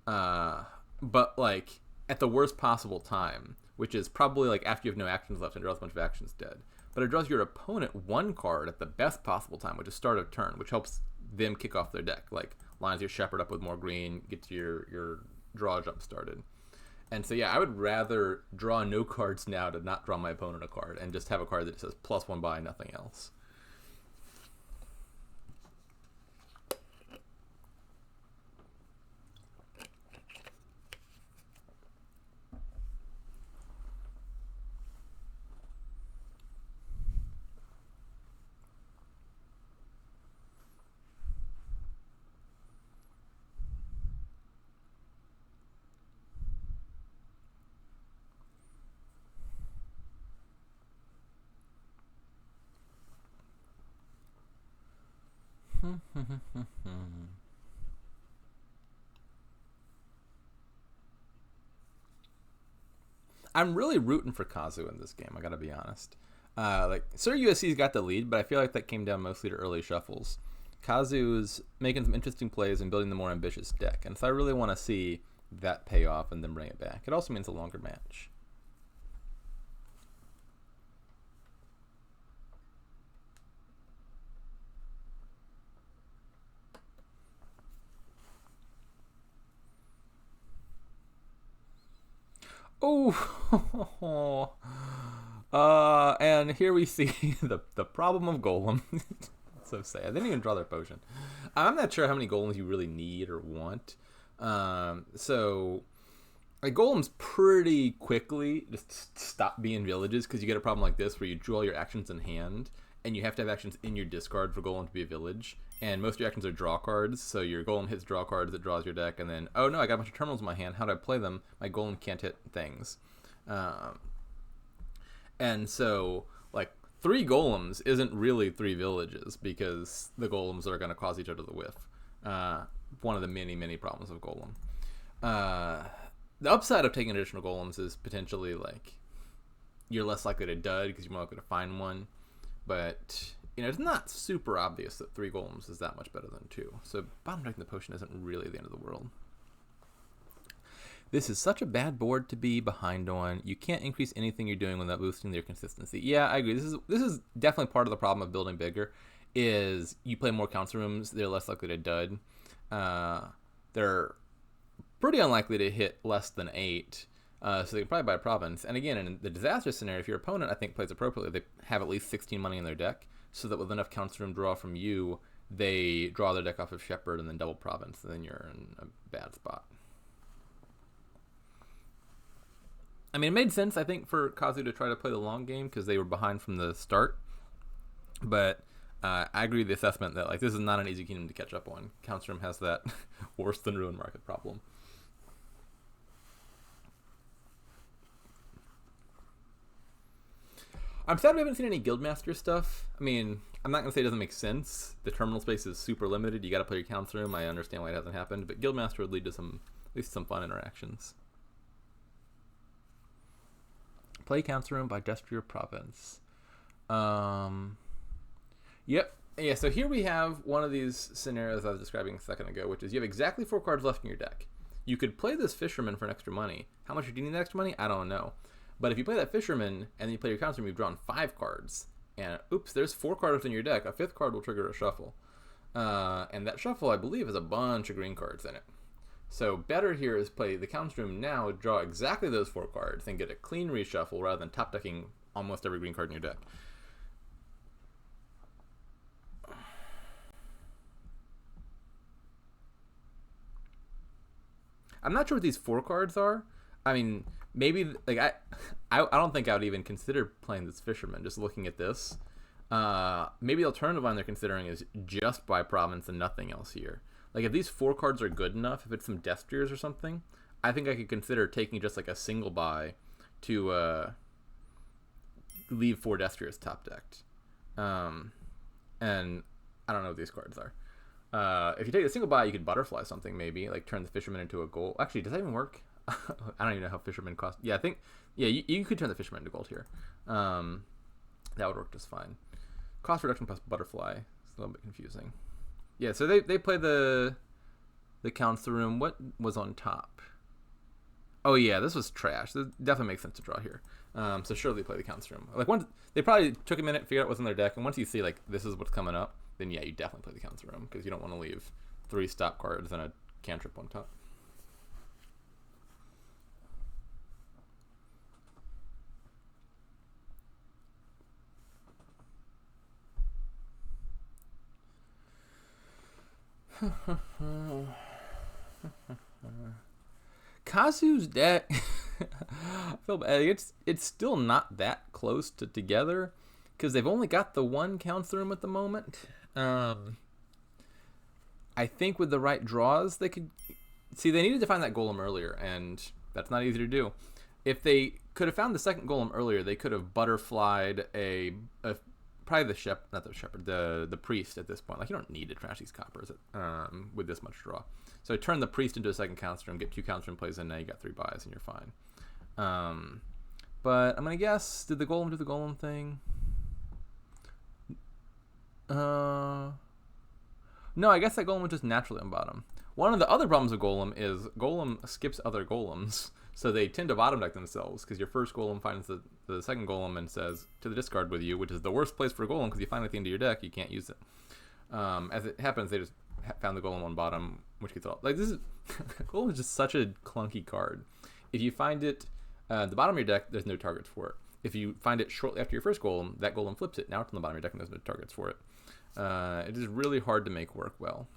but like at the worst possible time, which is probably like after you have no actions left and draws a bunch of actions dead. But it draws your opponent 1 card at the best possible time, which is start of turn, which helps them kick off their deck. Like lines your shepherd up with more green, get to your draw jump started. And so yeah, I would rather draw no cards now to not draw my opponent a card and just have a card that says +1 buy, nothing else. I'm really rooting for Kazu in this game, I gotta be honest. Like Sir USC's got the lead, but I feel like that came down mostly to early shuffles. Kazu's making some interesting plays and building the more ambitious deck, and so I really want to see that pay off and then bring it back. It also means a longer match. Oh, and here we see the problem of Golem. So sad. They didn't even draw their potion. I'm not sure how many golems you really need or want. So like golems pretty quickly just stop being villages because you get a problem like this where you draw your actions in hand and you have to have actions in your discard for golem to be a village. And most of your actions are draw cards, so your golem hits draw cards that draws your deck, and then, oh no, I got a bunch of terminals in my hand. How do I play them? My golem can't hit things. And so, like, 3 golems isn't really 3 villages because the golems are going to cause each other to whiff. One of the many, many problems of golem. The upside of taking additional golems is potentially, like, you're less likely to dud because you're more likely to find one. But, you know, it's not super obvious that 3 golems is that much better than 2. So bottom decking the potion isn't really the end of the world. This is such a bad board to be behind on. You can't increase anything you're doing without boosting their consistency. Yeah, I agree. This is definitely part of the problem of building bigger. Is you play more council rooms, they're less likely to dud. They're pretty unlikely to hit less than 8. So they can probably buy a province. And again, in the disaster scenario, if your opponent, I think, plays appropriately, they have at least 16 money in their deck, so that with enough council room draw from you, they draw their deck off of Shepherd and then double province, and then you're in a bad spot. I mean, it made sense, I think, for Kazu to try to play the long game because they were behind from the start. But I agree with the assessment that like this is not an easy kingdom to catch up on. Council room has that worse than ruin market problem. I'm sad we haven't seen any Guildmaster stuff. I mean, I'm not going to say it doesn't make sense. The terminal space is super limited. You got to play your council room. I understand why it hasn't happened. But Guildmaster would lead to some, at least some fun interactions. Play council room by Destrier Province. Yep. Yeah, so here we have one of these scenarios I was describing a second ago, which is you have exactly 4 cards left in your deck. You could play this Fisherman for an extra money. How much do you need that extra money? I don't know. But if you play that Fisherman and then you play your council room, you've drawn 5 cards. And oops, there's 4 cards in your deck. A 5th card will trigger a shuffle. And that shuffle, I believe, has a bunch of green cards in it. So better here is play the council room now, draw exactly those 4 cards, and get a clean reshuffle rather than top decking almost every green card in your deck. I'm not sure what these 4 cards are. I mean, maybe like I don't think I would even consider playing this Fisherman. Just looking at this, maybe the alternative line they're considering is just buy province and nothing else here. Like if these 4 cards are good enough, if it's some Destriers or something, I think I could consider taking just like a single buy to leave 4 Destriers top decked. And I don't know what these cards are. If you take a single buy, you could butterfly something maybe, like turn the fisherman into a gold. Actually, does that even work? I don't even know how fishermen cost. Yeah, I think you could turn the fisherman into gold here. That would work just fine. Cost reduction plus butterfly. It's a little bit confusing. Yeah, so they play the council room. What was on top? Oh yeah, this was trash. This definitely makes sense to draw here. So surely they play the council room. Like once they probably took a minute, figured out what's in their deck, and once you see like this is what's coming up, then yeah, you definitely play the council room because you don't want to leave 3 stop cards and a cantrip on top. Kazu's deck, I feel bad. It's still not that close to together because they've only got the one council room at the moment. I think with the right draws, they could see. They needed to find that golem earlier, and that's not easy to do. If they could have found the second golem earlier, they could have butterflied probably the priest at this point. Like you don't need to trash these coppers with this much draw. So turn the priest into a second council room, get 2 council room plays in, now you got 3 buys and you're fine. But I'm gonna guess, did the golem do the golem thing? No, I guess that golem was just naturally on bottom. One of the other problems with golem is golem skips other golems, so they tend to bottom deck themselves because your first golem finds the second golem and says to the discard with you, which is the worst place for a golem because you find it at the end of your deck, you can't use it. As it happens, they just found the golem on bottom, which gets all like this is golem is just such a clunky card. If you find it at the bottom of your deck, there's no targets for it. If you find it shortly after your first golem, that golem flips it. Now it's on the bottom of your deck and there's no targets for it. It is really hard to make work well.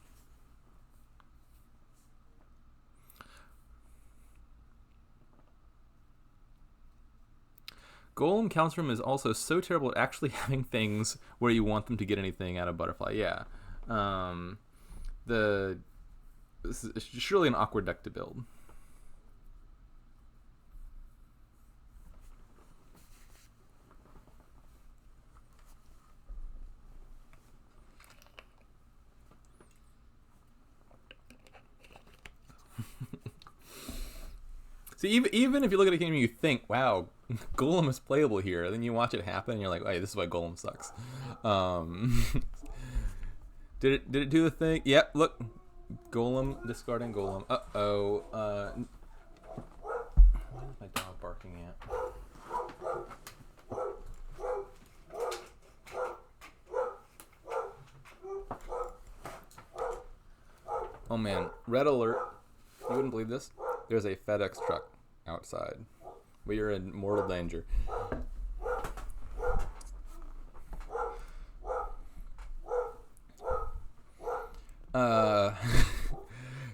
Golem council room is also so terrible at actually having things where you want them to get anything out of butterfly. Yeah. This is surely an awkward deck to build. See, even if you look at a game and you think, wow, Golem is playable here, then you watch it happen and you're like, hey, this is why Golem sucks. Did it do the thing? Yep, look. Golem, discarding Golem. Uh-oh. What is my dog barking at? Oh man, red alert. You wouldn't believe this. There's a FedEx truck outside. We are in mortal danger.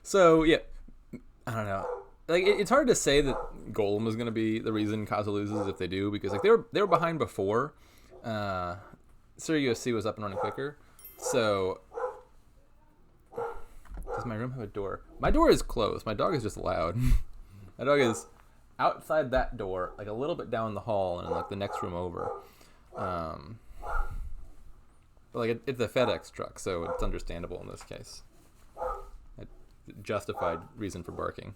So yeah, I don't know. Like it's hard to say that Golem is going to be the reason Kazu loses if they do, because like they were behind before. Sirusc was up and running quicker. So does my room have a door? My door is closed. My dog is just loud. My dog is outside that door, like a little bit down the hall and like the next room over. But like it's a FedEx truck, so it's understandable in this case. A justified reason for barking.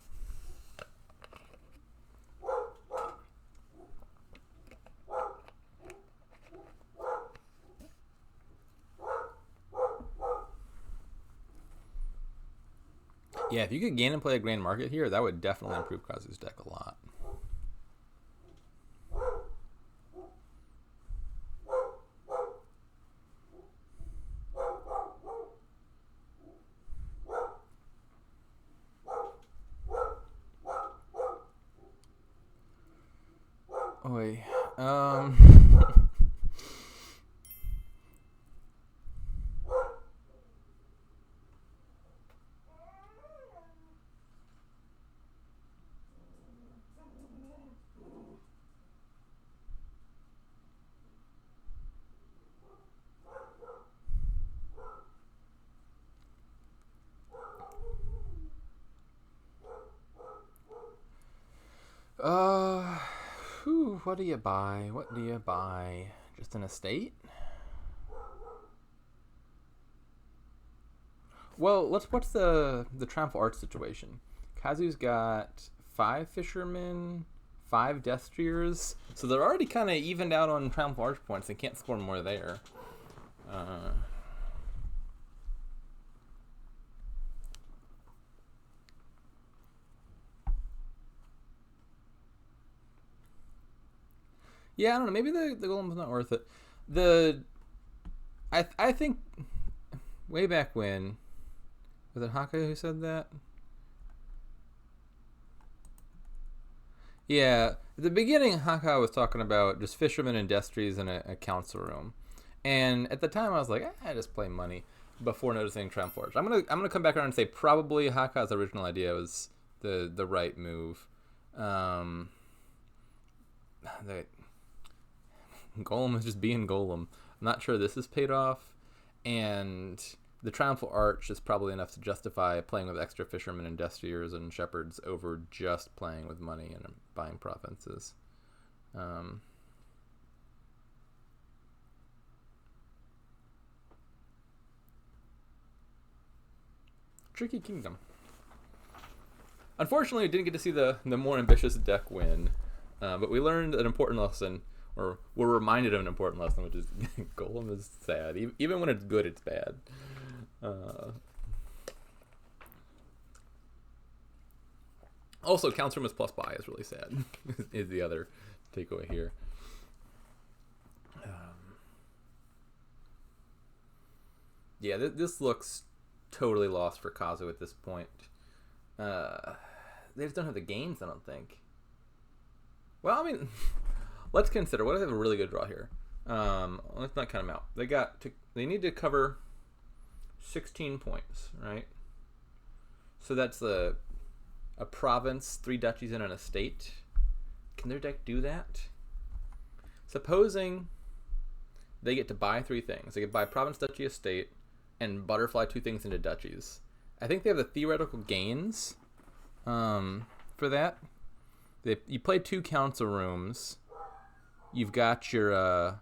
Yeah, if you could gain and play a Grand Market here, that would definitely improve Kazu's deck a lot. Oi. What do you buy? What do you buy? Just an estate? Well, what's the Triumphal Arch situation? Kazu's got 5 fishermen, 5 destriers, so they're already kind of evened out on Triumphal Arch points. They can't score more there. Yeah, I don't know. Maybe the Golem's not worth it. I think way back when, was it Haka who said that? Yeah, at the beginning, Haka was talking about just fishermen and destries in a council room, and at the time I was like, I just play money. Before noticing Triumphal Arch, I'm gonna come back around and say probably Haka's original idea was the right move. That Golem is just being Golem. I'm not sure this is paid off, and the Triumphal Arch is probably enough to justify playing with extra fishermen and destriers and shepherds over just playing with money and buying provinces. Tricky Kingdom. Unfortunately, we didn't get to see the more ambitious deck win, but we learned an important lesson, or we're reminded of an important lesson, which is Golem is sad. Even when it's good, it's bad. Also, counts room is plus buy is really sad, is the other takeaway here. Yeah, this looks totally lost for Kazu at this point. They just don't have the gains, I don't think. Well, I mean, let's consider. What if they have a really good draw here? Let's not count them out. They need to cover 16 points, right? So that's a province, 3 duchies, and an estate. Can their deck do that? Supposing they get to buy 3 things. They get to buy province, duchy, estate, and butterfly 2 things into duchies. I think they have the theoretical gains for that. You play 2 council rooms. You've got your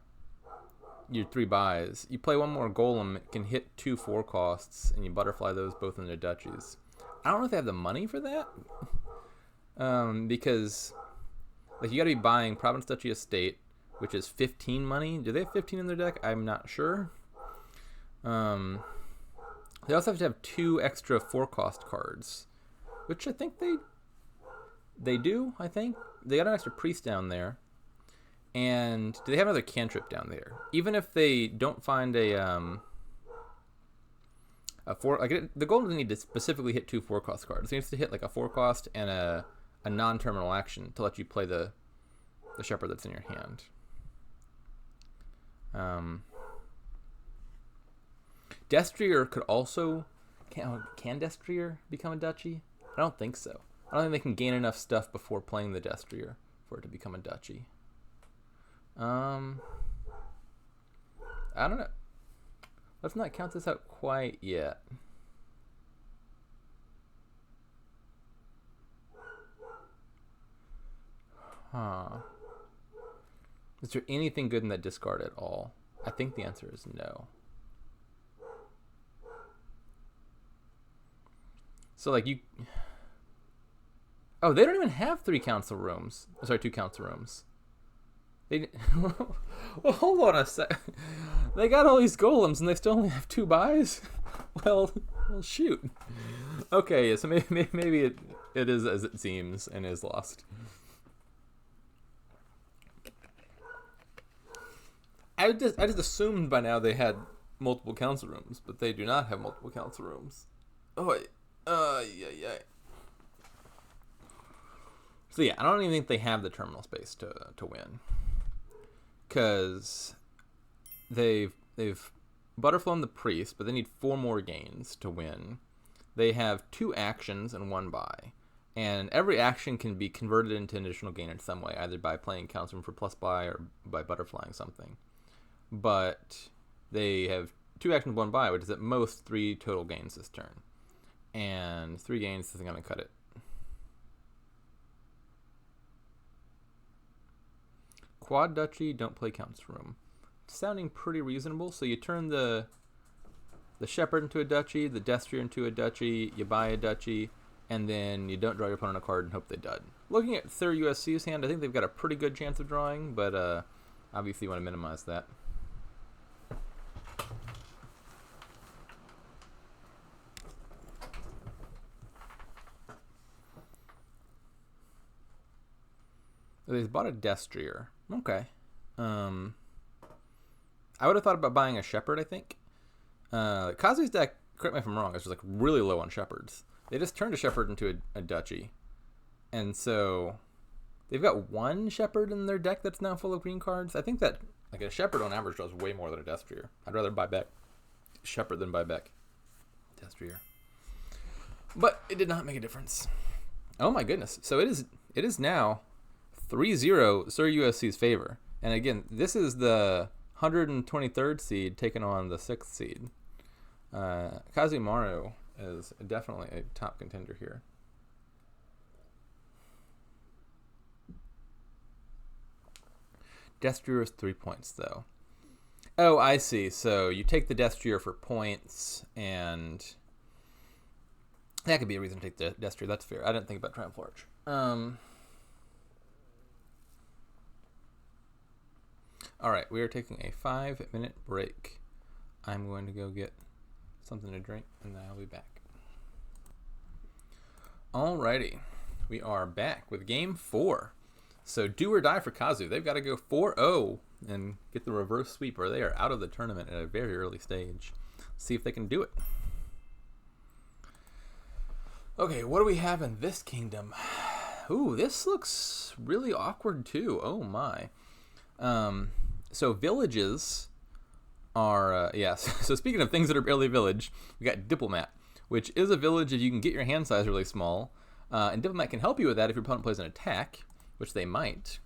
3 buys. You play 1 more golem, it can hit 2 4 costs, and you butterfly those both into duchies. I don't know if they have the money for that, because like you got to be buying province, duchy, estate, which is 15 money. Do they have 15 in their deck? I'm not sure. They also have to have 2 extra 4 cost cards, which I think they do. I think they got an extra priest down there. And do they have another cantrip down there? Even if they don't find a 4, like the goal doesn't need to specifically hit 2 4-cost cards. It needs to hit like a 4-cost and a non-terminal action to let you play the shepherd that's in your hand. Destrier could also can Destrier become a duchy? I don't think so. I don't think they can gain enough stuff before playing the Destrier for it to become a duchy. I don't know. Let's not count this out quite yet. Is there anything good in that discard at all? I think the answer is no. So like oh, they don't even have 3 council rooms. Sorry, 2 council rooms. Well, hold on a sec. They got all these golems and they still only have 2 buys? Well, shoot. Okay, so maybe it is as it seems and is lost. I just assumed by now they had multiple council rooms, but they do not have multiple council rooms. Oh, yeah. So yeah, I don't even think they have the terminal space to win, because they've butterflown the priest, but they need 4 more gains to win. They have 2 actions and 1 buy, and every action can be converted into an additional gain in some way, either by playing council room for plus buy or by butterflying something. But they have 2 actions, 1 buy, which is at most 3 total gains this turn, and 3 gains isn't going to cut it. Quad duchy, don't play council room. Sounding pretty reasonable. So you turn the the Shepherd into a duchy, the Destrier into a duchy, you buy a duchy, and then you don't draw your opponent a card and hope they dud. Looking at Sirusc's hand, I think they've got a pretty good chance of drawing, but obviously you want to minimize that. They've bought a Destrier. Okay. I would have thought about buying a Shepherd, I think. Kazu's deck, correct me if I'm wrong, is just like really low on Shepherds. They just turned a Shepherd into a duchy. And so they've got one Shepherd in their deck that's now full of green cards. I think that like a Shepherd on average draws way more than a Destrier. I'd rather buy back Shepherd than buy back Destrier. But it did not make a difference. Oh my goodness. So it is now 3-0 Sirusc's favor. And again, this is the 123rd seed taking on the 6th seed. Kazumaru is definitely a top contender here. Destrier is 3 points, though. Oh, I see. So you take the Destrier for points, and that could be a reason to take the Destrier. That's fair. I didn't think about Triumph Arch. All right, we are taking a 5-minute break. I'm going to go get something to drink, and then I'll be back. Alrighty, we are back with game 4. So do or die for Kazu. They've got to go 4-0 and get the reverse sweep, or they are out of the tournament at a very early stage. See if they can do it. Okay, what do we have in this kingdom? Ooh, this looks really awkward too. Oh my. So villages are, yes. So speaking of things that are barely a village, we got Diplomat, which is a village if you can get your hand size really small. And Diplomat can help you with that if your opponent plays an attack, which they might.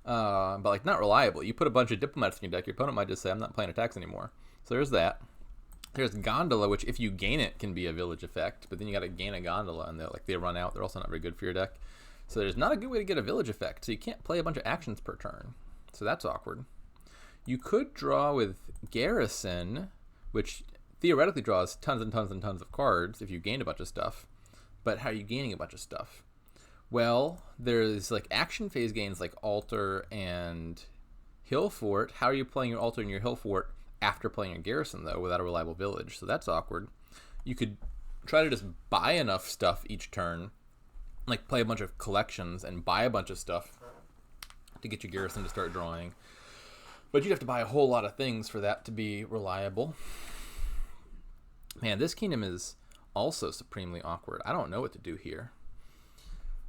But like not reliable. You put a bunch of Diplomats in your deck, your opponent might just say, I'm not playing attacks anymore. So there's that. There's Gondola, which if you gain it can be a village effect, but then you got to gain a Gondola, and they run out. They're also not very good for your deck. So there's not a good way to get a village effect. So you can't play a bunch of actions per turn. So that's awkward. You could draw with Garrison, which theoretically draws tons and tons and tons of cards if you gain a bunch of stuff. But how are you gaining a bunch of stuff? Well, there's like action phase gains like Altar and Hill Fort. How are you playing your Altar and your Hill Fort after playing your Garrison, though, without a reliable village? So that's awkward. You could try to just buy enough stuff each turn, like play a bunch of collections and buy a bunch of stuff to get your Garrison to start drawing. But you'd have to buy a whole lot of things for that to be reliable. Man, this kingdom is also supremely awkward. I don't know what to do here.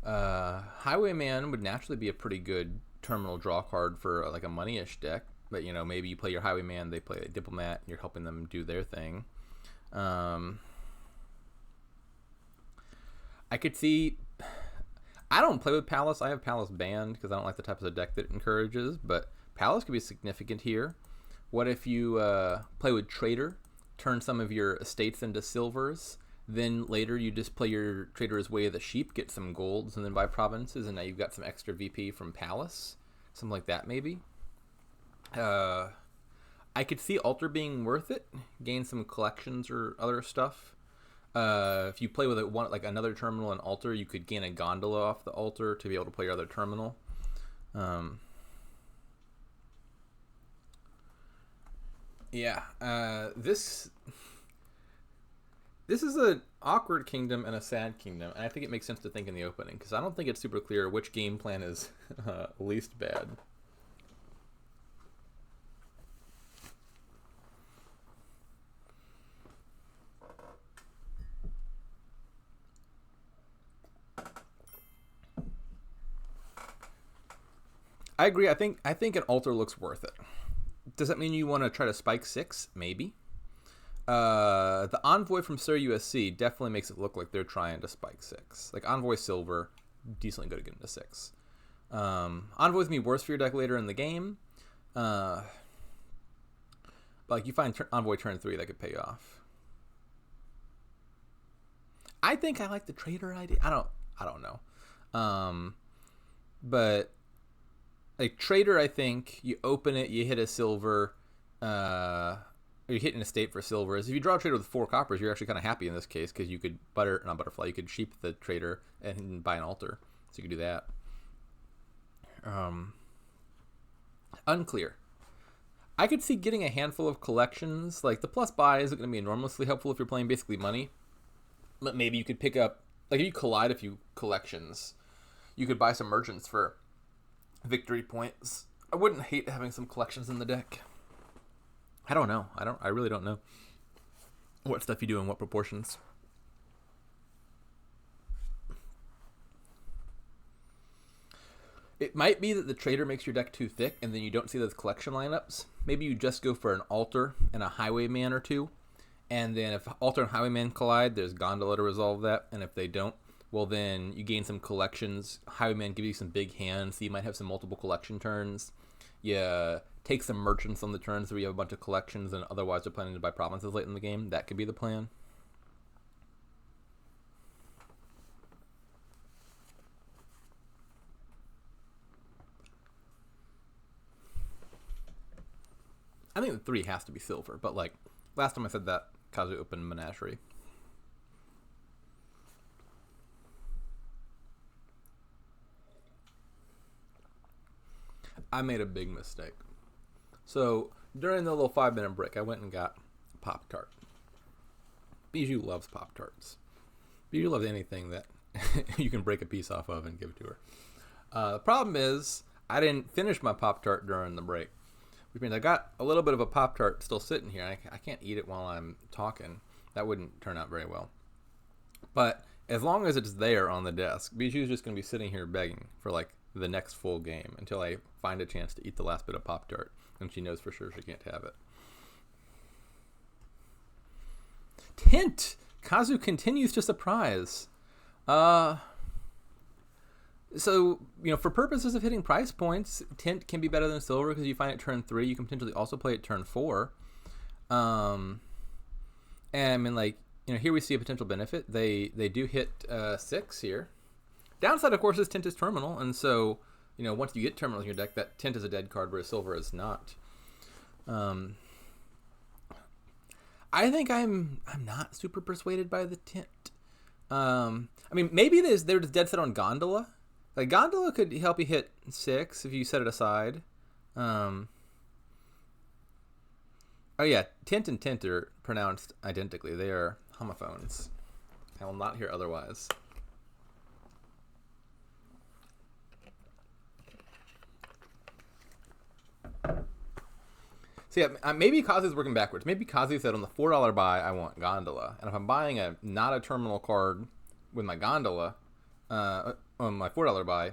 Highwayman would naturally be a pretty good terminal draw card for like a money-ish deck. But, you know, maybe you play your Highwayman, they play a Diplomat, and you're helping them do their thing. I could see... I don't play with Palace. I have Palace banned because I don't like the type of deck that it encourages. But Palace could be significant here. What if you play with Trader, turn some of your estates into silvers, then later you just play your Trader as Way of the Sheep, get some golds, and then buy provinces, and now you've got some extra VP from Palace. Something like that, maybe. I could see Altar being worth it. Gain some collections or other stuff. If you play with like another terminal and Altar, you could gain a Gondola off the Altar to be able to play your other terminal. This is an awkward kingdom and a sad kingdom, and I think it makes sense to think in the opening, because I don't think it's super clear which game plan is least bad. I agree. I think an Altar looks worth it. Does that mean you want to try to spike 6? Maybe. The Envoy from Sirusc definitely makes it look like they're trying to spike 6. Like Envoy Silver, decently good to get into 6. Envoy's gonna be worse for your deck later in the game. But like you find Envoy turn 3, that could pay off. I think I like the Trader idea. I don't know. But like Trader, I think you open it, you hit a silver, or or you're hitting a state for silver, is if you draw a trader with 4 coppers, you're actually kind of happy in this case because you could you could sheep the trader and buy an altar. So you could do that. Unclear. I could see getting a handful of collections. Like the plus buy isn't going to be enormously helpful if you're playing basically money. But maybe you could pick up, like if you collide a few collections, you could buy some merchants for victory points. I wouldn't hate having some collections in the deck. I don't know. I really don't know what stuff you do in what proportions. It might be that the trader makes your deck too thick and then you don't see those collection lineups. Maybe you just go for an altar and a highwayman or 2. And then if altar and highwayman collide, there's gondola to resolve that. And if they don't, well then you gain some collections. Highwayman gives you some big hands, so you might have some multiple collection turns. You take some merchants on the turns where you have a bunch of collections and otherwise are planning to buy provinces late in the game. That could be the plan. I think the 3 has to be silver, but like last time I said that, Kazu opened Menagerie. I made a big mistake. So during the little 5-minute break, I went and got Pop-Tart. Bijou loves Pop-Tarts. Bijou loves anything that you can break a piece off of and give to her. The problem is I didn't finish my Pop-Tart during the break, which means I got a little bit of a Pop-Tart still sitting here. I can't eat it while I'm talking. That wouldn't turn out very well. But as long as it's there on the desk, Bijou's just going to be sitting here begging for like the next full game until I find a chance to eat the last bit of Pop-Tart, and she knows for sure she can't have it. Tint! Kazu continues to surprise. So, for purposes of hitting price points, Tint can be better than Silver because you find it turn 3. You can potentially also play it turn 4. And I mean, here we see a potential benefit. They do hit 6 here. Downside, of course, is Tint is terminal, and so, once you get terminal in your deck, that Tint is a dead card, whereas Silver is not. I think I'm not super persuaded by the Tint. I mean, maybe they're just dead set on Gondola. Like, Gondola could help you hit 6 if you set it aside. Oh yeah, Tint and Tint are pronounced identically. They are homophones. I will not hear otherwise. So yeah, maybe Kazu's working backwards. Maybe Kazu said on the $4 buy, I want Gondola. And if I'm buying not a terminal card with my Gondola, on my $4 buy,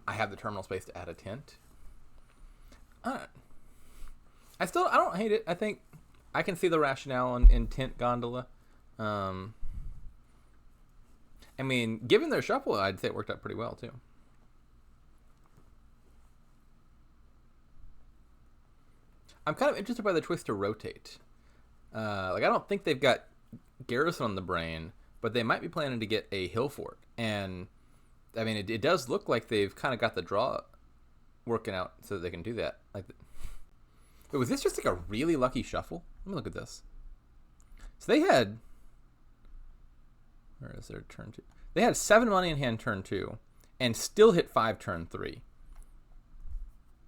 I have the terminal space to add a Tint. I don't hate it. I think I can see the rationale in Tint Gondola. I mean, given their shuffle, I'd say it worked out pretty well too. I'm kind of interested by the twist to rotate. I don't think they've got Garrison on the brain, but they might be planning to get a hill fort. And, I mean, it does look like they've kind of got the draw working out so that they can do that. But was this just like a really lucky shuffle? Let me look at this. So they had... Where is their turn 2? They had 7 money in hand turn 2 and still hit 5 turn 3.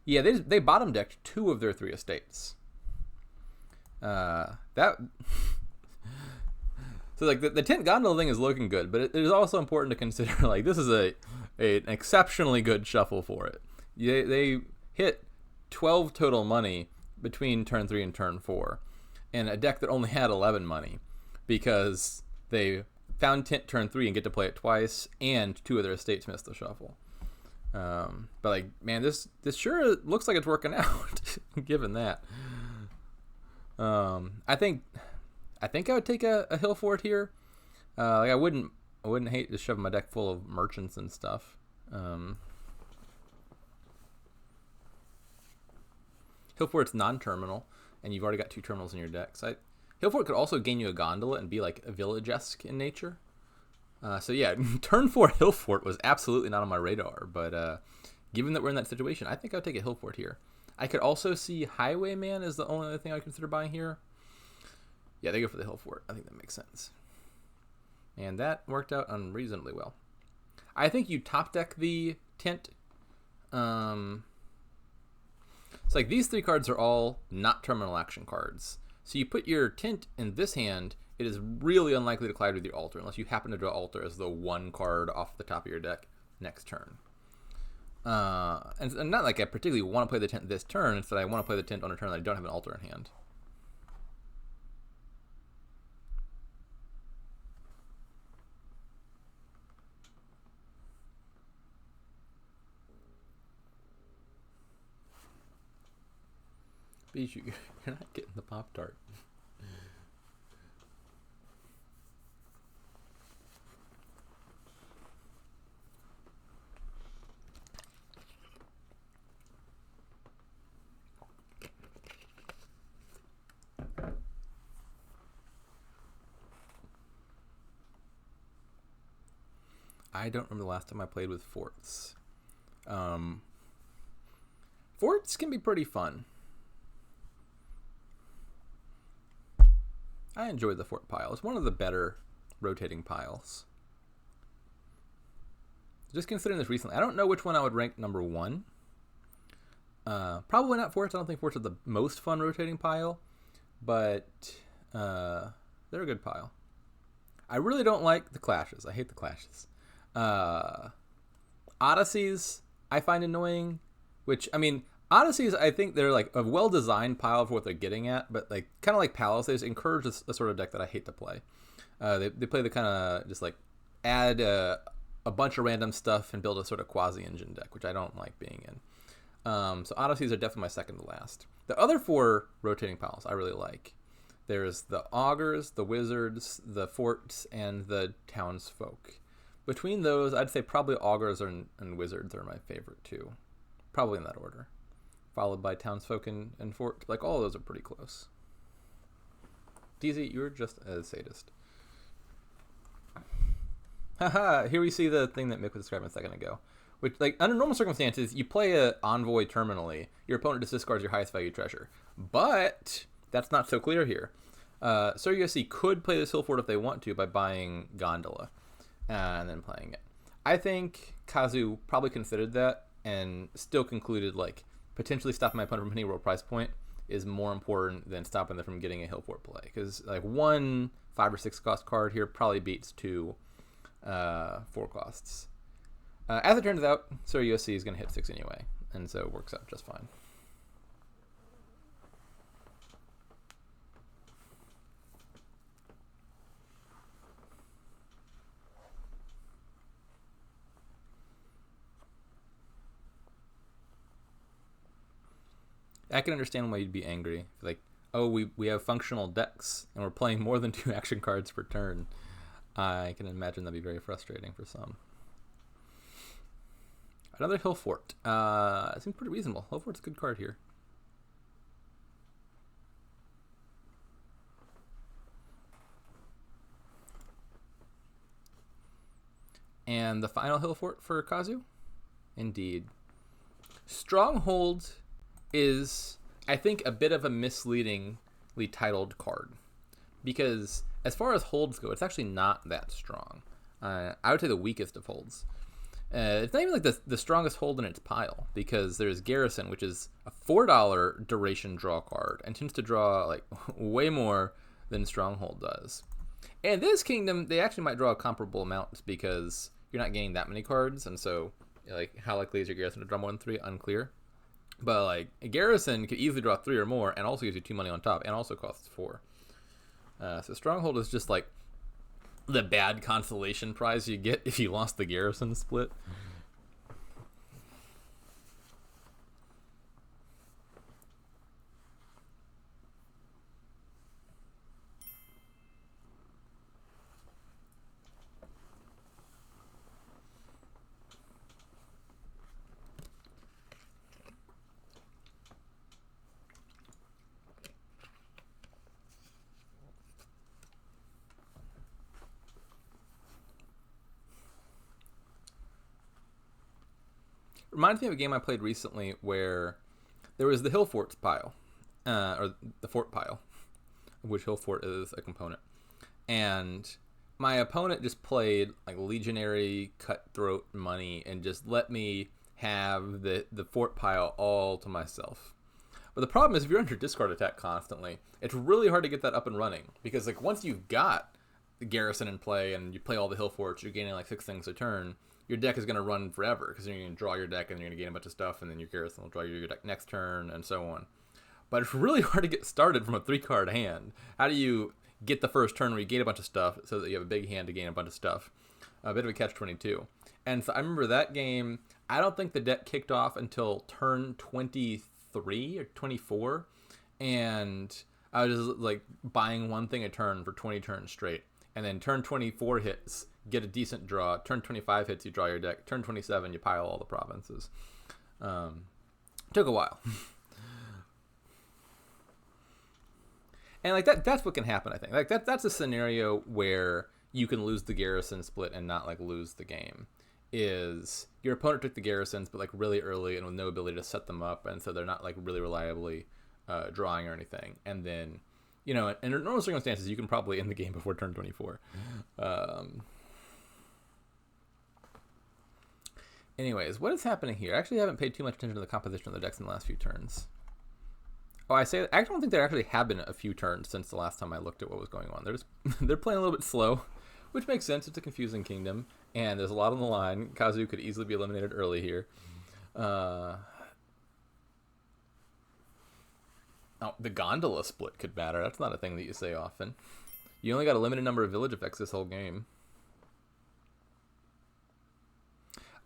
Yeah, they bottom decked 2 of their 3 estates. So the Tint Gondola thing is looking good, but it is also important to consider this is an exceptionally good shuffle for it. They hit 12 total money between turn 3 and turn 4, and a deck that only had 11 money because they found Tint turn 3 and get to play it twice, and 2 of their estates missed the shuffle. But man, this sure looks like it's working out, given that. I think I would take a hill fort here. I wouldn't hate to shove my deck full of merchants and stuff. Hill fort's non-terminal, and you've already got 2 terminals in your deck. So hill fort could also gain you a gondola and be like a village-esque in nature. So yeah, turn 4 hill fort was absolutely not on my radar, but given that we're in that situation, I think I'll take a hill fort here. I could also see highwayman as the only other thing I would consider buying here. Yeah, they go for the hill fort. I think that makes sense. And that worked out unreasonably well. I think you top deck the tent. It's like these 3 cards are all not terminal action cards. So you put your tent in this hand, it is really unlikely to collide with your altar unless you happen to draw altar as the 1 card off the top of your deck next turn. And not like I particularly want to play the tent this turn, it's that I want to play the tent on a turn that I don't have an altar in hand. Bijou, you're not getting the Pop-Tart. I don't remember the last time I played with forts. Forts can be pretty fun. I enjoy the fort pile. It's one of the better rotating piles. Just considering this recently, I don't know which one I would rank number 1. Probably not forts. I don't think forts are the most fun rotating pile, but they're a good pile. I really don't like the clashes. I hate the clashes. Odysseys I find annoying, which, I mean, Odysseys, I think they're like a well-designed pile for what they're getting at, but like kind of like Palisades encourage a sort of deck that I hate to play. They play the kind of just like add a bunch of random stuff and build a sort of quasi-engine deck, which I don't like being in. So Odysseys are definitely my second to last. The other 4 rotating piles I really like. There's the Augurs, the Wizards, the Forts, and the Townsfolk. Between those, I'd say probably Augurs and Wizards are my favorite too. Probably in that order. Followed by Townsfolk and Fort. Like, all of those are pretty close. DZ, you're just a sadist. Haha, here we see the thing that Mick was describing a second ago. Which, like, under normal circumstances, you play an Envoy terminally, your opponent just discards your highest value treasure. But that's not so clear here. Sirusc could play this hill fort if they want to by buying Gondola and then playing it. I think Kazu probably considered that and still concluded, like, potentially stopping my opponent from hitting a world price point is more important than stopping them from getting a hill fort play. Because, like, 1 5 or 6 cost card here probably beats 2 4 costs. As it turns out, Sirusc is going to hit 6 anyway, and so it works out just fine. I can understand why you'd be angry. Like, oh, we have functional decks, and we're playing more than 2 action cards per turn. I can imagine that'd be very frustrating for some. Another hill fort. It seems pretty reasonable. Hill fort's a good card here. And the final hill fort for Kazu? Indeed. Stronghold is, I think, a bit of a misleadingly titled card. Because as far as holds go, it's actually not that strong. I would say the weakest of holds. It's not even like the strongest hold in its pile, because there's Garrison, which is a $4 duration draw card, and tends to draw like way more than Stronghold does. And this kingdom, they actually might draw a comparable amount because you're not getting that many cards, and so like how likely is your Garrison to draw more than 3? Unclear. But like a Garrison could easily draw 3 or more, and also gives you 2 money on top, and also costs 4. So Stronghold is just like the bad consolation prize you get if you lost the Garrison split. Reminds me of a game I played recently where there was the Hill Forts pile, or the Fort pile, which Hill Fort is a component. And my opponent just played like legionary cutthroat money and just let me have the fort pile all to myself. But the problem is if you're under discard attack constantly, it's really hard to get that up and running, because like once you've got the garrison in play and you play all the hill forts, you're gaining like 6 things a turn, your deck is going to run forever, because you're going to draw your deck and you're going to gain a bunch of stuff, and then your garrison will draw your deck next turn, and so on. But it's really hard to get started from a 3-card hand. How do you get the first turn where you gain a bunch of stuff so that you have a big hand to gain a bunch of stuff? A bit of a catch-22. And so I remember that game, I don't think the deck kicked off until turn 23 or 24, and I was just like buying one thing a turn for 20 turns straight. And then turn 24 hits, get a decent draw. Turn 25 hits, you draw your deck. Turn 27, you pile all the provinces. Took a while. And like that's what can happen, I think. Like that's a scenario where you can lose the garrison split and not like lose the game. Is your opponent took the garrisons but like really early and with no ability to set them up, and so they're not like really reliably drawing or anything. And then, you know, in normal circumstances, you can probably end the game before turn 24. Anyways, what is happening here? I actually haven't paid too much attention to the composition of the decks in the last few turns. Oh, I don't think there actually have been a few turns since the last time I looked at what was going on. They're playing a little bit slow, which makes sense. It's a confusing kingdom, and there's a lot on the line. Kazu could easily be eliminated early here. Oh, the gondola split could matter. That's not a thing that you say often. You only got a limited number of village effects this whole game.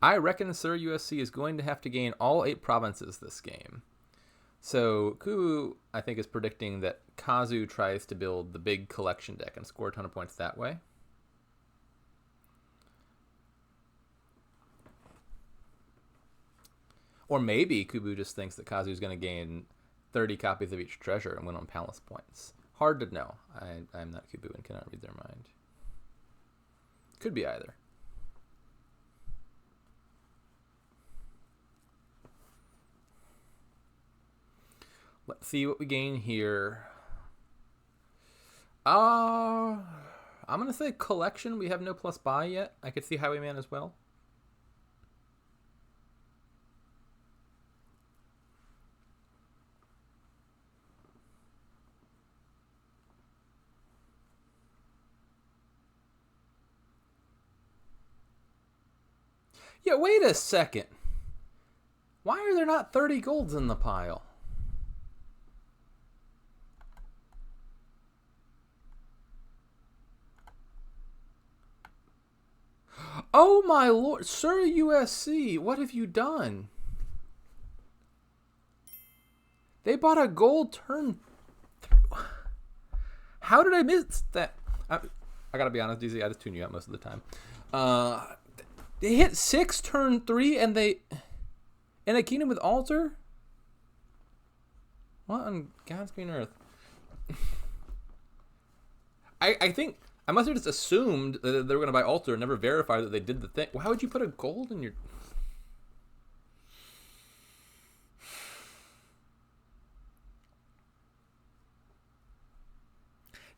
I reckon Sir USC is going to have to gain all 8 provinces this game. So Kubu, I think, is predicting that Kazu tries to build the big collection deck and score a ton of points that way. Or maybe Kubu just thinks that Kazu is going to gain 30 copies of each treasure and win on palace points. Hard to know. I'm not Kubu and cannot read their mind. Could be either. Let's see what we gain here. I'm going to say collection. We have no plus buy yet. I could see Highwayman as well. Yeah, wait a second. Why are there not 30 golds in the pile? Oh my lord, Sir USC, what have you done? They bought a gold turn. How did I miss that? I gotta be honest, DZ, I just tune you out most of the time. They hit 6 turn 3 and they in a kingdom with altar? What on God's green earth? I think I must have just assumed that they were going to buy altar and never verified that they did the thing. Why would you put a gold in your...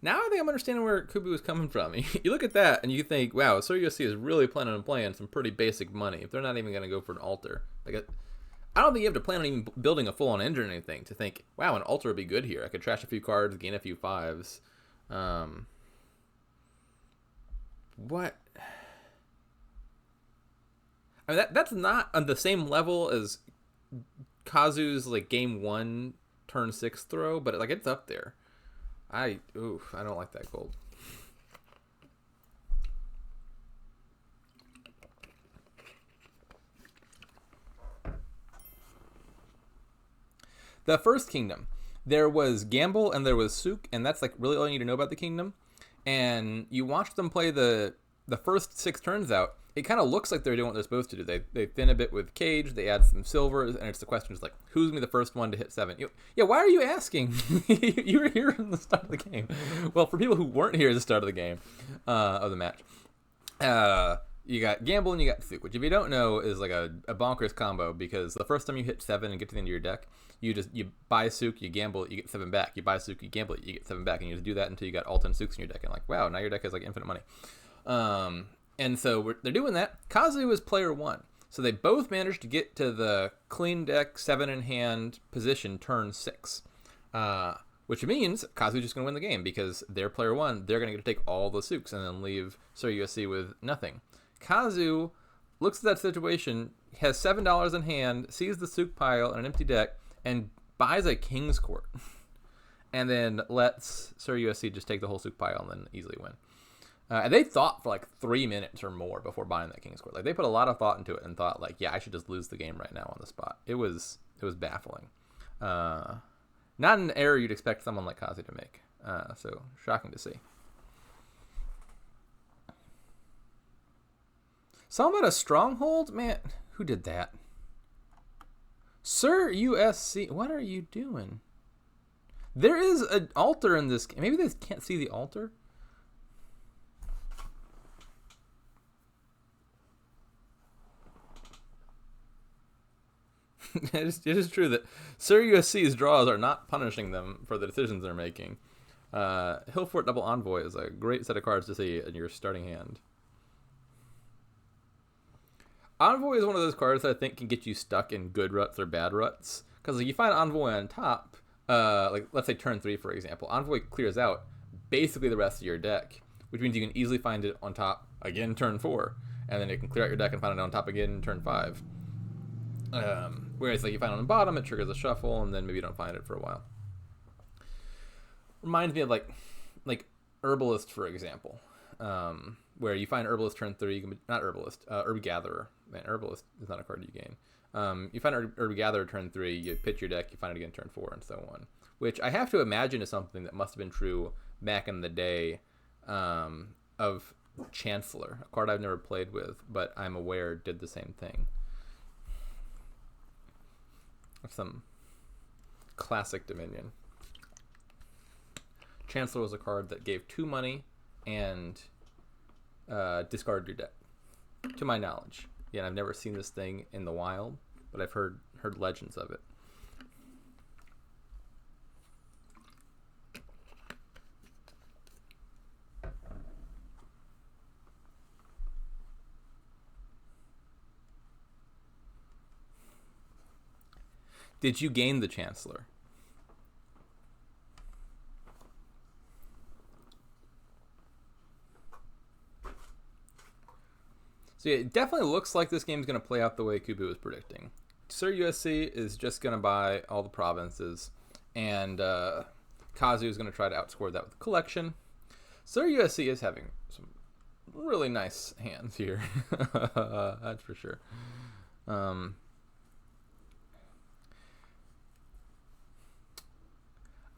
Now I think I'm understanding where Kubu is coming from. You look at that and you think, wow, Sir USC is really planning on playing some pretty basic money. If they're not even going to go for an altar. Like I don't think you have to plan on even building a full-on engine or anything to think, wow, an altar would be good here. I could trash a few cards, gain a few 5s. What? I mean, that's not on the same level as Kazu's like game 1 turn 6 throw, but like it's up there. I don't like that gold. The first kingdom, there was Gamble and there was Souk, and that's like really all you need to know about the kingdom. And you watch them play the first 6 turns out. It kind of looks like they're doing what they're supposed to do. They thin a bit with Cage, they add some silvers, and it's the question is like, who's going to be the first one to hit 7? Yeah, why are you asking? You were here at the start of the game. Well, for people who weren't here at the start of the game, of the match, you got gamble and you got Suk, which if you don't know is like a bonkers combo, because the first time you hit 7 and get to the end of your deck, you buy Suk, you gamble, you get 7 back. You buy Suk, you gamble, you get 7 back, and you just do that until you got all 10 Suks in your deck, and like, wow, now your deck has like infinite money. And so they're doing that. Kazu is player 1, so they both managed to get to the clean deck 7 in hand position turn 6, which means Kazu's just gonna win the game because they're player 1. They're gonna get to take all the Suks and then leave Sirusc with nothing. Kazu looks at that situation, has $7 in hand, sees the Suk pile and an empty deck, and buys a King's Court. And then lets Sirusc just take the whole Suk pile and then easily win. And they thought for like 3 minutes or more before buying that King's Court. Like, they put a lot of thought into it and thought, like, yeah, I should just lose the game right now on the spot. It was baffling. Not an error you'd expect someone like Kazu to make. So shocking to see. Something about a stronghold? Man, who did that? Sirusc, what are you doing? There is an altar in this game. Maybe they can't see the altar? It is true that Sirusc's draws are not punishing them for the decisions they're making. Hillfort Double Envoy is a great set of cards to see in your starting hand. Envoy is one of those cards that I think can get you stuck in good ruts or bad ruts. Because like, you find Envoy on top, like let's say turn 3 for example, Envoy clears out basically the rest of your deck, which means you can easily find it on top again turn 4, and then it can clear out your deck and find it on top again turn 5. Whereas like you find it on the bottom, it triggers a shuffle, and then maybe you don't find it for a while. Reminds me of like Herbalist, for example, where you find Herbalist turn 3, not Herbalist, Herb Gatherer. Man, Herbalist is not a card you gain. You find Herb Gatherer turn 3, you pitch your deck, you find it again turn 4, and so on. Which I have to imagine is something that must have been true back in the day of Chancellor, a card I've never played with, but I'm aware did the same thing. Some classic Dominion. Chancellor was a card that gave 2 money and discarded your deck, to my knowledge. Yeah, I've never seen this thing in the wild, but I've heard legends of it. Did you gain the Chancellor? So yeah, it definitely looks like this game's going to play out the way Kubu was predicting. Sirusc is just going to buy all the provinces, and Kazu is going to try to outscore that with the collection. Sirusc is having some really nice hands here. That's for sure.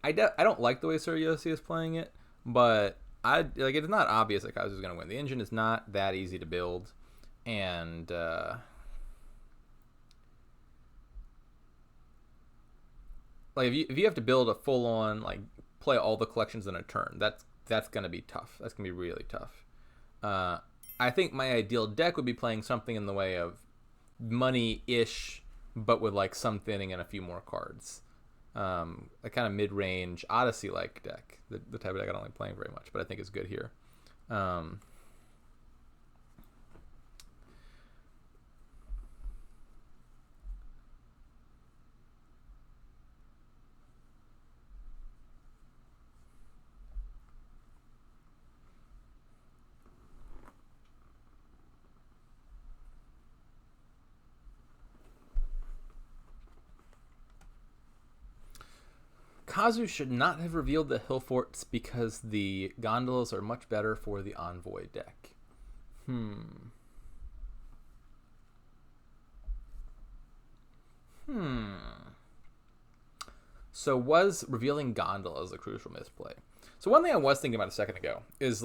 I don't like the way Sirusc is playing it, but it's not obvious that Kazu is going to win. The engine is not that easy to build, and if you have to build a full on play all the collections in a turn, that's going to be tough. That's going to be really tough. I think my ideal deck would be playing something in the way of money-ish, but with some thinning and a few more cards. A kind of mid-range Odyssey-like deck. The type of deck I don't like playing very much, but I think is good here. Kazu should not have revealed the hill forts because the gondolas are much better for the envoy deck. So was revealing gondolas a crucial misplay? So one thing I was thinking about a second ago is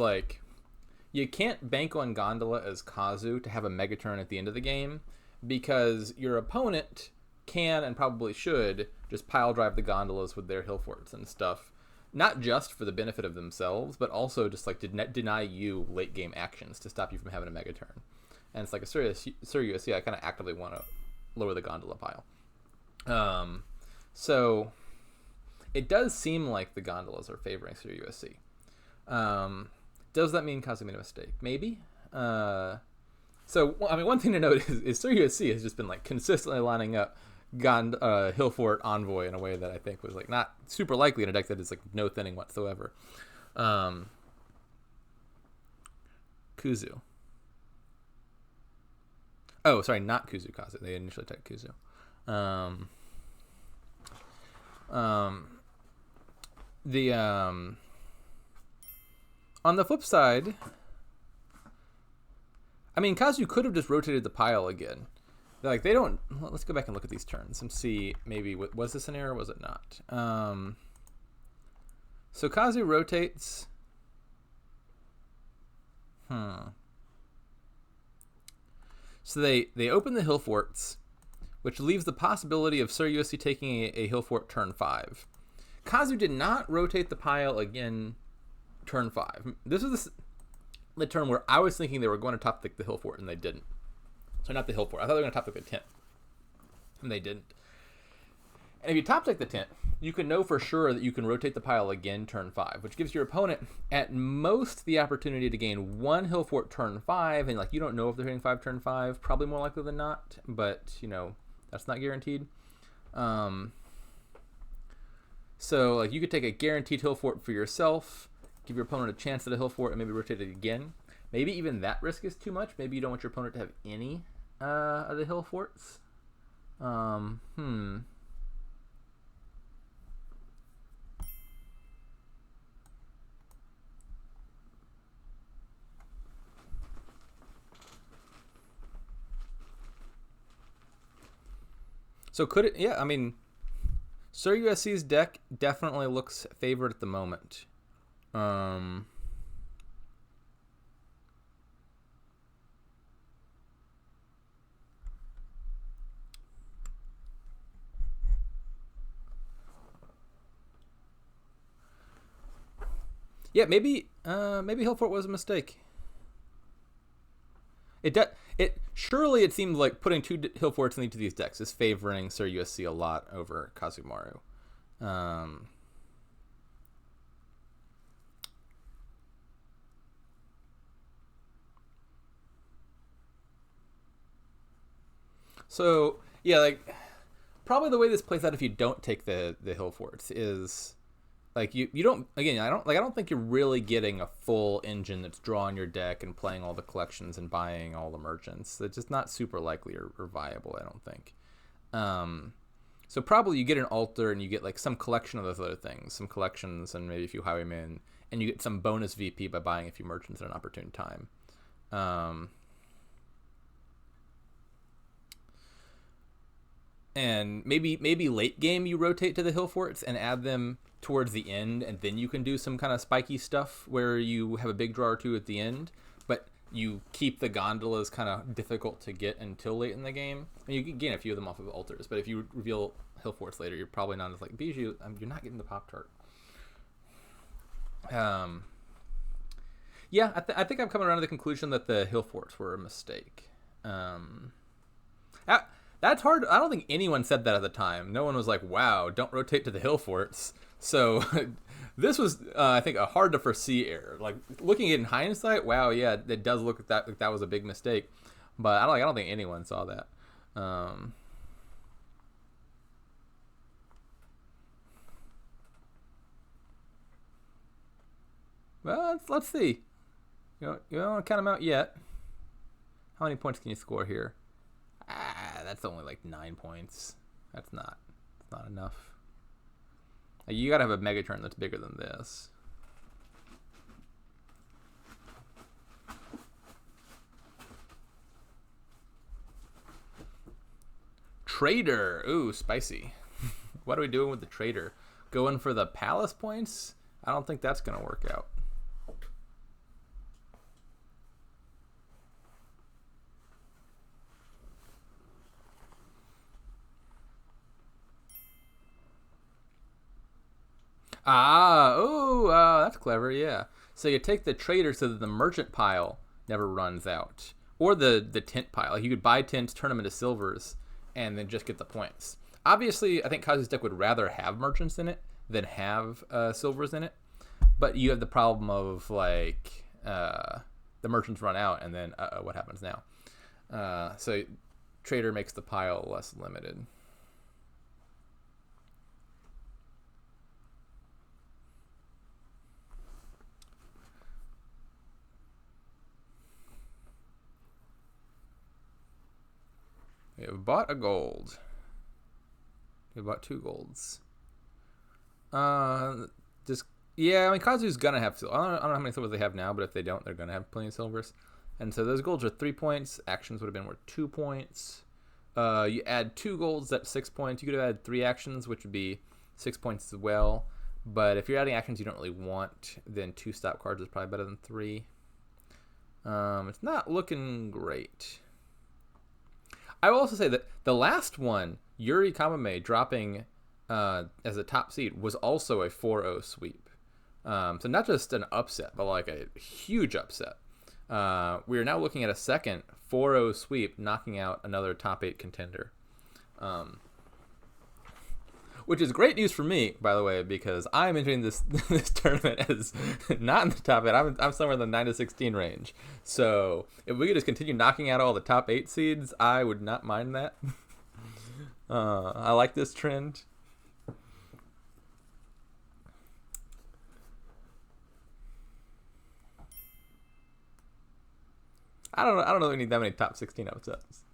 you can't bank on gondola as Kazu to have a mega turn at the end of the game, because your opponent can and probably should just pile drive the gondolas with their hill forts and stuff, not just for the benefit of themselves, but also just to deny you late game actions to stop you from having a mega turn. and it's like a Sirusc, I kind of actively want to lower the gondola pile. So it does seem like the gondolas are favoring Sirusc. Does that mean Kazu made a mistake? Maybe. So I mean, one thing to note is Sirusc has just been like consistently lining up Hill Fort Envoy in a way that I think was like not super likely in a deck that is like no thinning whatsoever. Kuzu. Oh, sorry, not Kuzu Kazu. They initially typed Kuzu. On the flip side, I mean, Kazu could have just rotated the pile again. Like, they don't... Let's go back and look at these turns and see maybe... Was this an error or was it not? So Kazu rotates... So they open the hill forts, which leaves the possibility of Sirusc taking a hill fort turn 5. Kazu did not rotate the pile again turn 5. This was the turn where I was thinking they were going to top the hill fort, and they didn't. So not the hill fort. I thought they were going to top the tent, and they didn't. And if you top deck the tent, you can know for sure that you can rotate the pile again turn 5, which gives your opponent at most the opportunity to gain 1 hill fort turn 5, and like you don't know if they're hitting 5 turn 5, probably more likely than not, but you know that's not guaranteed. So like you could take a guaranteed hill fort for yourself, give your opponent a chance at a hill fort, and maybe rotate it again. Maybe even that risk is too much. Maybe you don't want your opponent to have any of the hill forts. So could it? Yeah, I mean, Sirusc's deck definitely looks favored at the moment. Yeah, maybe hill fort was a mistake. Surely it seemed like putting 2 hill forts in each of these decks is favoring Sirusc a lot over Kazumaru. So yeah, like probably the way this plays out if you don't take the hill forts is like you don't, again, I don't think you're really getting a full engine that's drawing your deck and playing all the collections and buying all the merchants. It's just not super likely or viable, I don't think. So probably you get an altar and you get like some collection of those other things, some collections and maybe a few highwaymen, and you get some bonus VP by buying a few merchants at an opportune time. And maybe late game you rotate to the hill forts and add them towards the end, and then you can do some kind of spiky stuff where you have a big draw or 2 at the end, but you keep the gondolas kind of difficult to get until late in the game. And you can gain a few of them off of altars, but if you reveal hill forts later, you're probably not as like Bijou. You're not getting the Pop-Tart. Yeah, I think I'm coming around to the conclusion that the hill forts were a mistake. That's hard. I don't think anyone said that at the time. No one was like, wow, don't rotate to the hill forts. So this was, I think, a hard to foresee error. Like looking at it in hindsight, wow, yeah, it does look like that was a big mistake. But I don't think anyone saw that. Well, let's see. You don't want to count them out yet. How many points can you score here? That's only like 9 points. That's not enough. You gotta have a mega turn that's bigger than this. Trader. Ooh, spicy. What are we doing with the trader? Going for the palace points? I don't think that's gonna work out. That's clever, yeah. So you take the trader so that the merchant pile never runs out. or the tint pile. Like you could buy tints, turn them into silvers, and then just get the points. Obviously, I think Kazu's deck would rather have merchants in it than have silvers in it, but you have the problem of like the merchants run out, and then what happens now? So trader makes the pile less limited. We have bought a gold. We bought 2 golds. Yeah, I mean, Kazu's gonna have silver. I don't know how many silvers they have now, but if they don't, they're gonna have plenty of silvers. And so those golds are 3 points. Actions would have been worth 2 points. You add 2 golds, that's 6 points. You could have added 3 actions, which would be 6 points as well. But if you're adding actions you don't really want, then 2 stop cards is probably better than 3. It's not looking great. I will also say that the last one, Yuri Kamame dropping as a top seed, was also a 4-0 sweep. So not just an upset, but like a huge upset. We are now looking at a second 4-0 sweep, knocking out another top 8 contender. Which is great news for me, by the way, because I'm entering this tournament as not in the top 8. I'm somewhere in the 9 to 16 range. So if we could just continue knocking out all the top 8 seeds, I would not mind that. I like this trend. I don't know if we need that many top 16 upsets.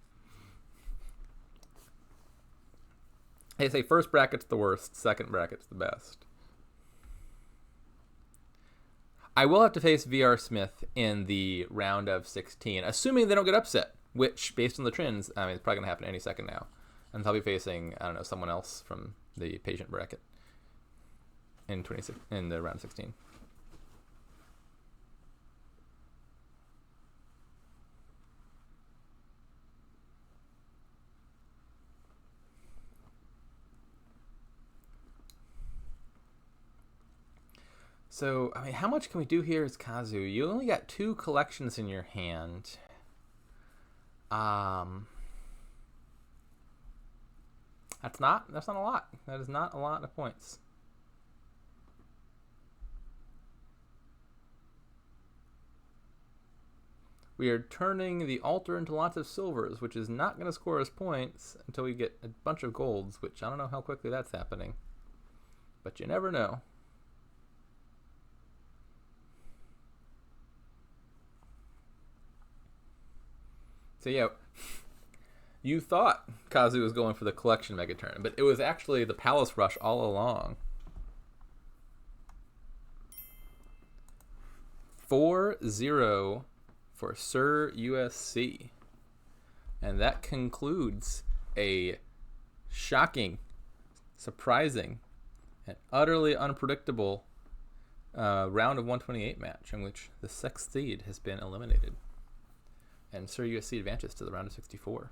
They say first bracket's the worst, second bracket's the best. I will have to face VR Smith in the round of 16, assuming they don't get upset, which, based on the trends, I mean, it's probably going to happen any second now. And I'll be facing, I don't know, someone else from the patient bracket in the round of 16. So, I mean, how much can we do here as Kazu? You only got 2 collections in your hand. That's not a lot. That is not a lot of points. We are turning the altar into lots of silvers, which is not going to score us points until we get a bunch of golds, which I don't know how quickly that's happening. But you never know. So yeah, you thought Kazu was going for the collection mega turn, but it was actually the Palace Rush all along. 4-0 for Sir USC. And that concludes a shocking, surprising, and utterly unpredictable round of 128 match in which the 6th seed has been eliminated. And Sir USC advances to the round of 64.